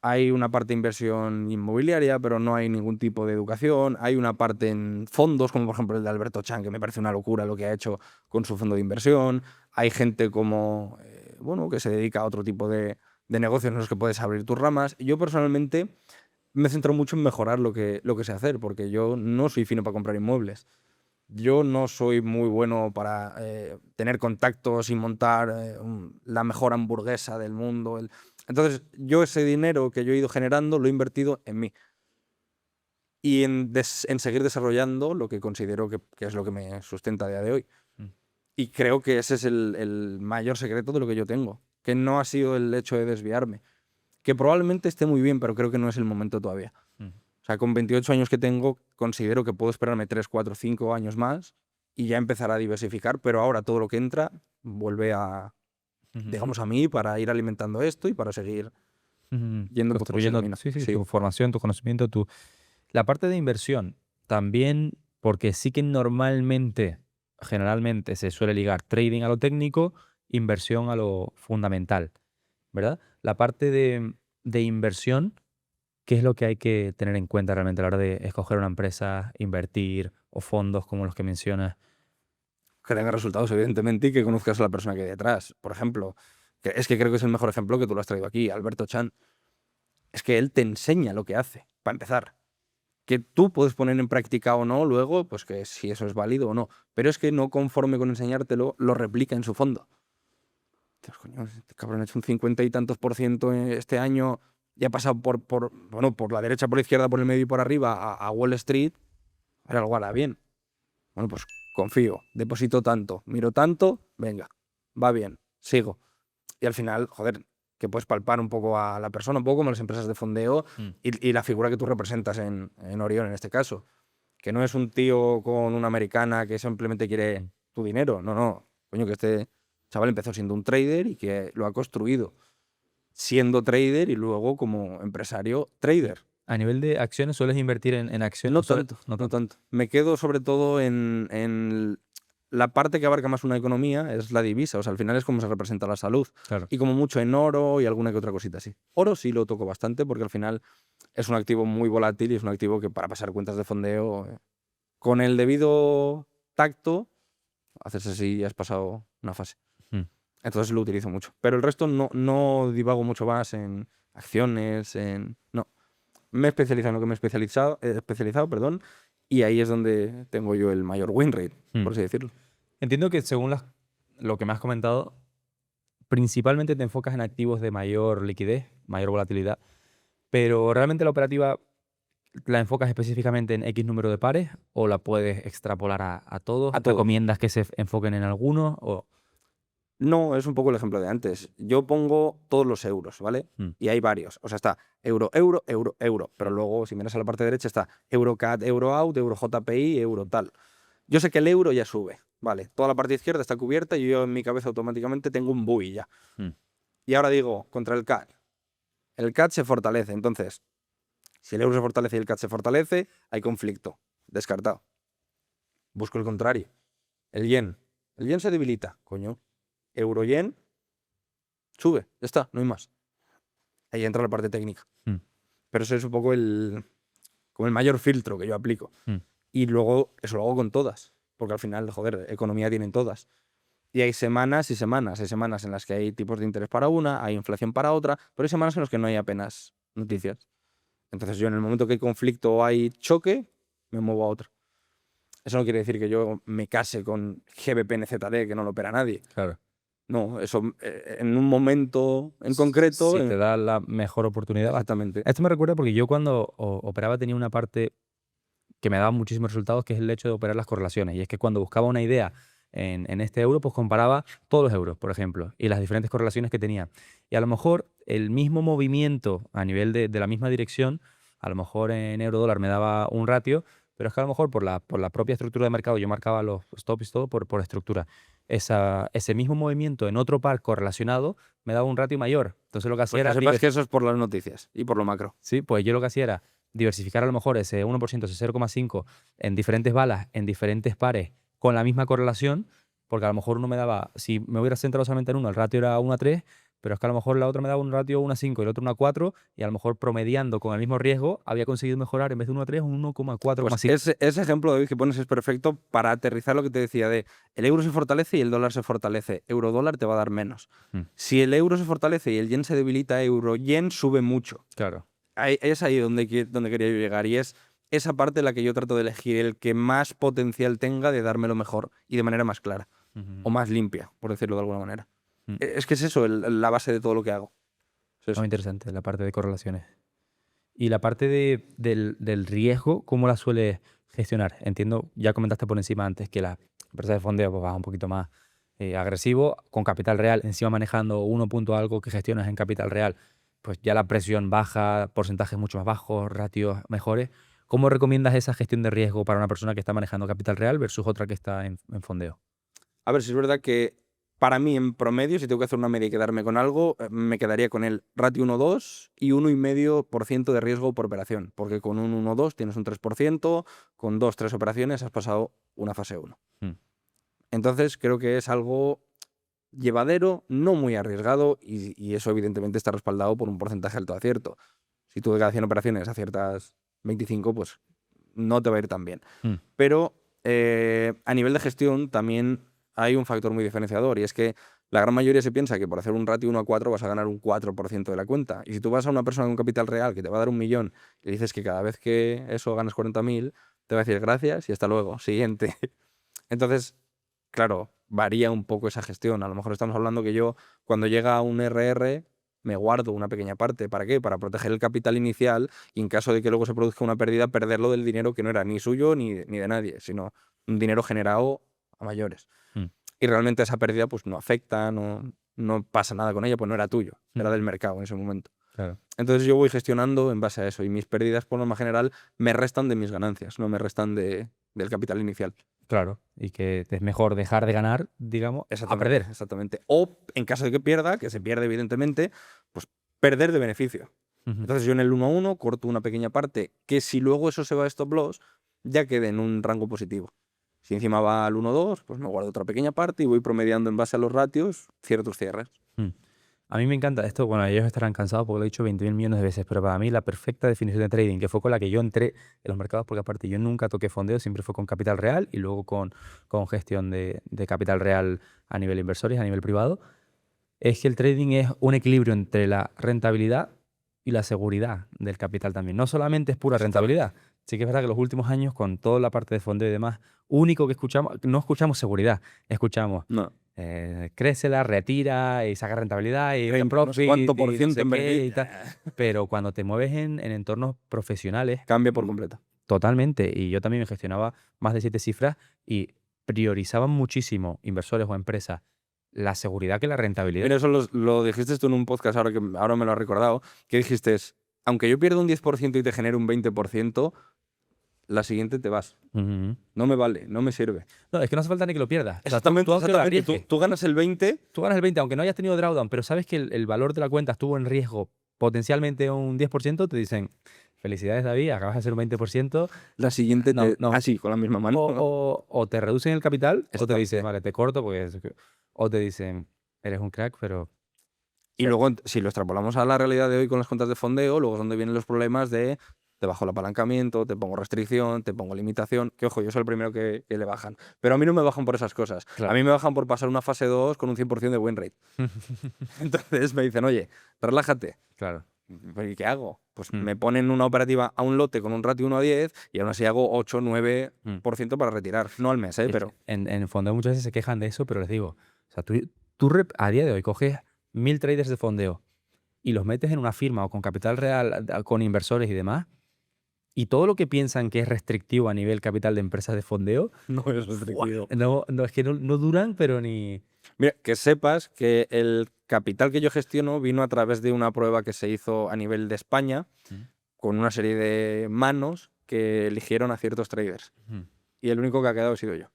hay una parte de inversión inmobiliaria, pero no hay ningún tipo de educación. Hay una parte en fondos, como por ejemplo el de Alberto Chan, que me parece una locura lo que ha hecho con su fondo de inversión. Hay gente como, bueno, que se dedica a otro tipo de negocios en los que puedes abrir tus ramas. Yo personalmente me centro mucho en mejorar lo que sé hacer, porque yo no soy fino para comprar inmuebles. Yo no soy muy bueno para tener contactos y montar la mejor hamburguesa del mundo. Entonces, yo ese dinero que yo he ido generando lo he invertido en mí y en seguir desarrollando lo que considero que es lo que me sustenta a día de hoy. Mm. Y creo que ese es el mayor secreto de lo que yo tengo, que no ha sido el hecho de desviarme, que probablemente esté muy bien, pero creo que no es el momento todavía. Mm. O sea, con 28 años que tengo, considero que puedo esperarme 3, 4, 5 años más y ya empezar a diversificar, pero ahora todo lo que entra vuelve Ujú. digamos, a mí para ir alimentando esto y para seguir yendo pues, por ese Construyendo, camino. sí, sí, Sí, tu formación, tu conocimiento, tu... La parte de inversión, también, porque sí que normalmente, generalmente se suele ligar trading a lo técnico, inversión a lo fundamental, ¿verdad? La parte de inversión, ¿qué es lo que hay que tener en cuenta realmente a la hora de escoger una empresa, invertir o fondos como los que mencionas? que tenga resultados, evidentemente, y que conozcas a la persona que hay detrás. Por ejemplo, es que creo que es el mejor ejemplo que tú lo has traído aquí, Alberto Chan. Es que él te enseña lo que hace, para empezar. Que tú puedes poner en práctica o no luego, pues que si eso es válido o no. Pero es que no conforme con enseñártelo, lo replica en su fondo. Dios, coño, este cabrón ha hecho un 50 y tantos por ciento este año y ha pasado bueno, por la derecha, por la izquierda, por el medio y por arriba a Wall Street. Ahora algo hará bien. Bueno, pues confío, deposito tanto, miro tanto, venga, va bien, sigo. Y al final, joder, que puedes palpar un poco a la persona, un poco como las empresas de fondeo Mm. y la figura que tú representas en Orión en este caso. Que no es un tío con una americana que simplemente quiere Mm. tu dinero. No, no. Coño, que este chaval empezó siendo un trader y que lo ha construido siendo trader y luego como empresario trader. A nivel de acciones, ¿sueles invertir en acciones? No tanto, No no tanto. tanto. Me quedo sobre todo en la parte que abarca más una economía, es la divisa. O sea, al final es como se representa la salud. Claro. Y como mucho en oro y alguna que otra cosita así. Oro sí lo toco bastante porque al final es un activo muy volátil y es un activo que para pasar cuentas de fondeo, con el debido tacto, haces así y has pasado una fase. Mm. Entonces lo utilizo mucho. Pero el resto no divago mucho más en acciones, No. Me he especializado en lo que me he especializado, perdón, y ahí es donde tengo yo el mayor win rate, Mm. por así decirlo. Entiendo que según lo que me has comentado, principalmente te enfocas en activos de mayor liquidez, mayor volatilidad, pero ¿realmente la operativa la enfocas específicamente en X número de pares o la puedes extrapolar a todos? A todos. ¿Recomiendas que se enfoquen en algunos? O... No, es un poco el ejemplo de antes. Yo pongo todos los euros, ¿vale? Mm. Y hay varios. O sea, está euro, euro, euro, euro. Pero luego, si miras a la parte derecha, está EuroCAD, EuroOut, EuroJPI, Euro tal. Yo sé que el euro ya sube, ¿vale? Toda la parte izquierda está cubierta y yo en mi cabeza automáticamente tengo un bui ya. Mm. Y ahora digo, contra el CAD. El CAD se fortalece. Entonces, si el euro se fortalece y el CAD se fortalece, hay conflicto. Descartado. Busco el contrario. El yen. El yen se debilita, coño. Euro-yen sube, ya está, no hay más. Ahí entra la parte técnica. Mm. Pero ese es un poco como el mayor filtro que yo aplico. Mm. Y luego eso lo hago con todas. Porque al final, joder, economía tienen todas. Y hay semanas y semanas. Hay semanas en las que hay tipos de interés para una, hay inflación para otra, pero hay semanas en las que no hay apenas noticias. Entonces yo en el momento que hay conflicto o hay choque, me muevo a otra. Eso no quiere decir que yo me case con GBP-NZD, que no lo opera nadie. Claro. No, eso en un momento en concreto. Si te da la mejor oportunidad. Exactamente. Esto me recuerda porque yo cuando operaba tenía una parte que me daba muchísimos resultados, que es el hecho de operar las correlaciones. Y es que cuando buscaba una idea en este euro, pues comparaba todos los euros, por ejemplo, y las diferentes correlaciones que tenía. Y a lo mejor el mismo movimiento a nivel de la misma dirección, a lo mejor en euro dólar me daba un ratio, pero es que a lo mejor por la propia estructura de mercado yo marcaba los stops y todo por estructura. Ese mismo movimiento en otro par correlacionado me daba un ratio mayor. Entonces lo que hacía Pues que era sepas que eso es por las noticias y por lo macro. sí, pues yo lo que hacía era diversificar a lo mejor ese 1%, ese 0,5 en diferentes balas, en diferentes pares, con la misma correlación, porque a lo mejor uno me daba, si me hubiera centrado solamente en uno, el ratio era 1:3, pero es que a lo mejor la otra me daba un ratio 1:5 y el otro 1:4, y a lo mejor promediando con el mismo riesgo, había conseguido mejorar en vez de 1:3 un Pues 1,4,5. ese ejemplo, David, que pones es perfecto para aterrizar lo que te decía de el euro se fortalece y el dólar se fortalece. Euro-dólar te va a dar menos. Mm. Si el euro se fortalece y el yen se debilita, euro-yen sube mucho. Claro. Es ahí donde quería yo llegar y es esa parte en la que yo trato de elegir el que más potencial tenga de dármelo mejor y de manera más clara o más limpia, por decirlo de alguna manera. Mm. Es que es eso, la base de todo lo que hago. Es eso. Muy interesante la parte de correlaciones. Y la parte del riesgo, ¿cómo la suele gestionar? Entiendo, ya comentaste por encima antes que la empresa de fondeo pues, va un poquito más agresivo, con capital real, encima manejando uno punto algo que gestionas en capital real, pues ya la presión baja, porcentajes mucho más bajos, ratios mejores. ¿Cómo recomiendas esa gestión de riesgo para una persona que está manejando capital real versus otra que está en fondeo? A ver, si es verdad que para mí, en promedio, si tengo que hacer una media y quedarme con algo, me quedaría con el ratio 1,2 y 1,5% de riesgo por operación. Porque con un 1,2 tienes un 3%, con 2-3 operaciones has pasado una fase 1. Entonces, creo que es algo llevadero, no muy arriesgado y eso evidentemente está respaldado por un porcentaje alto de acierto. Si tú de cada 100 operaciones aciertas 25, pues no te va a ir tan bien. Pero a nivel de gestión también hay un factor muy diferenciador y es que la gran mayoría se piensa que por hacer un ratio 1 a 4 vas a ganar un 4% de la cuenta. Y si tú vas a una persona con capital real que te va a dar 1.000.000 y le dices que cada vez que eso ganas 40.000, te va a decir gracias y hasta luego, siguiente. Entonces, claro, varía un poco esa gestión. A lo mejor estamos hablando que yo, cuando llega un RR, me guardo una pequeña parte. ¿Para qué? Para proteger el capital inicial y en caso de que luego se produzca una pérdida, perderlo del dinero que no era ni suyo ni de nadie, sino un dinero generado a mayores. Y realmente esa pérdida pues no afecta, no pasa nada con ella, pues no era tuyo, era del mercado en ese momento. Claro. Entonces yo voy gestionando en base a eso y mis pérdidas por norma general me restan de mis ganancias, no me restan del capital inicial. Claro, y que es mejor dejar de ganar, digamos, a perder. Exactamente. O en caso de que pierda, que se pierde evidentemente, pues perder de beneficio. Entonces yo en el 1-1 corto una pequeña parte que si luego eso se va a stop loss, ya quede en un rango positivo. Si encima va al 1-2, pues me guardo otra pequeña parte y voy promediando en base a los ratios ciertos cierres. A mí me encanta esto. Bueno, ellos estarán cansados porque lo he dicho 20.000 millones de veces, pero para mí la perfecta definición de trading, que fue con la que yo entré en los mercados, porque aparte yo nunca toqué fondeo, siempre fue con capital real y luego con gestión de capital real a nivel inversores, a nivel privado, es que el trading es un equilibrio entre la rentabilidad y la seguridad del capital también. No solamente es pura rentabilidad. Sí que es verdad que los últimos años, con toda la parte de fondeo y demás, único que escuchamos, no escuchamos seguridad, escuchamos No. crécela, retira y saca rentabilidad y no sé cuánto por y no ciento sé en qué beneficio. y tal. Pero cuando te mueves en entornos profesionales, Cambia por completo. totalmente. Y yo también me gestionaba más de 7 cifras y priorizaban muchísimo inversores o empresas la seguridad que la rentabilidad. Mira, eso lo dijiste tú en un podcast ahora me lo has recordado, que dijiste, aunque yo pierda un 10% y te genere un 20%, la siguiente te vas. No me vale, no me sirve. No, es que no hace falta ni que lo pierdas. O sea, Exactamente, aunque lo exactamente. Tú ganas el 20. Tú ganas el 20, aunque no hayas tenido drawdown, pero sabes que el valor de la cuenta estuvo en riesgo potencialmente un 10%, te dicen, felicidades David, acabas de hacer un 20%. La siguiente así, con la misma mano. O te reducen el capital, o te dicen, Exacto. vale, te corto, o te dicen, eres un crack, pero... Y luego, si lo extrapolamos a la realidad de hoy con las cuentas de fondeo, luego es donde vienen los problemas de te bajo el apalancamiento, te pongo restricción, te pongo limitación, que ojo, yo soy el primero que le bajan. Pero a mí no me bajan por esas cosas. Claro. A mí me bajan por pasar una fase 2 con un 100% de win rate. Entonces me dicen, oye, relájate. Claro. ¿Y qué hago? Pues me ponen una operativa a un lote con un ratio 1-10 y aún así hago 8-9% para retirar. No al mes, pero... En fondeo muchas veces se quejan de eso, pero les digo, o sea, tú a día de hoy coges 1.000 traders de fondeo y los metes en una firma o con capital real, con inversores y demás, y todo lo que piensan que es restrictivo a nivel capital de empresas de fondeo, no es restrictivo. No, es que no duran, pero ni... Mira, que sepas que el capital que yo gestiono vino a través de una prueba que se hizo a nivel de España con una serie de manos que eligieron a ciertos traders. Y el único que ha quedado ha sido yo.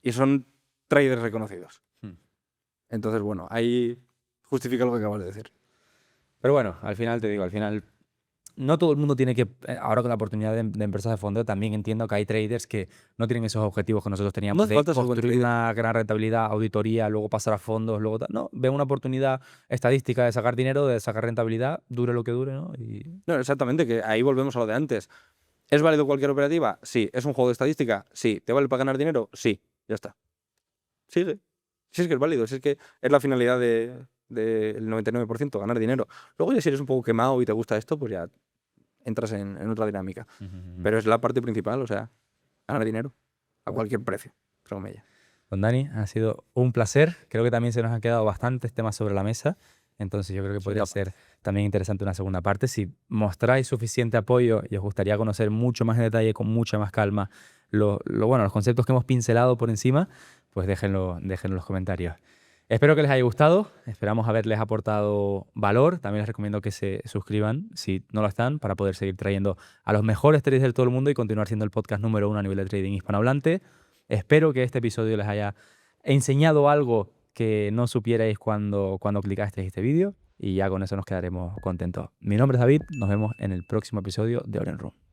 Y son traders reconocidos. Entonces, bueno, ahí justifica lo que acabas de decir. Pero bueno, al final te digo, no todo el mundo tiene que, ahora con la oportunidad de empresas de fondeo, también entiendo que hay traders que no tienen esos objetivos que nosotros teníamos, No hace de falta ser buen construir trader. una gran rentabilidad, auditoría, luego pasar a fondos, luego tal. No, ve una oportunidad estadística de sacar dinero, de sacar rentabilidad, dure lo que dure, ¿no? No, exactamente, que ahí volvemos a lo de antes. ¿Es válido cualquier operativa? Sí. ¿Es un juego de estadística? Sí. ¿Te vale para ganar dinero? Sí. Ya está. Sigue. Si es que es válido, si es que es la finalidad del 99%, ganar dinero. Luego ya si eres un poco quemado y te gusta esto, pues ya entras en otra dinámica. Pero es la parte principal, o sea, ganar dinero a cualquier precio. Don Dani, ha sido un placer. Creo que también se nos han quedado bastantes temas sobre la mesa. Entonces yo creo que podría ser también interesante una segunda parte. Si mostráis suficiente apoyo y os gustaría conocer mucho más en detalle, con mucha más calma, los conceptos que hemos pincelado por encima, pues déjenlo en los comentarios. Espero que les haya gustado. Esperamos haberles aportado valor. También les recomiendo que se suscriban, si no lo están, para poder seguir trayendo a los mejores traders de todo el mundo y continuar siendo el podcast número 1 a nivel de trading hispanohablante. Espero que este episodio les haya enseñado algo que no supierais cuando clicasteis este vídeo y ya con eso nos quedaremos contentos. Mi nombre es David, nos vemos en el próximo episodio de Orion Room.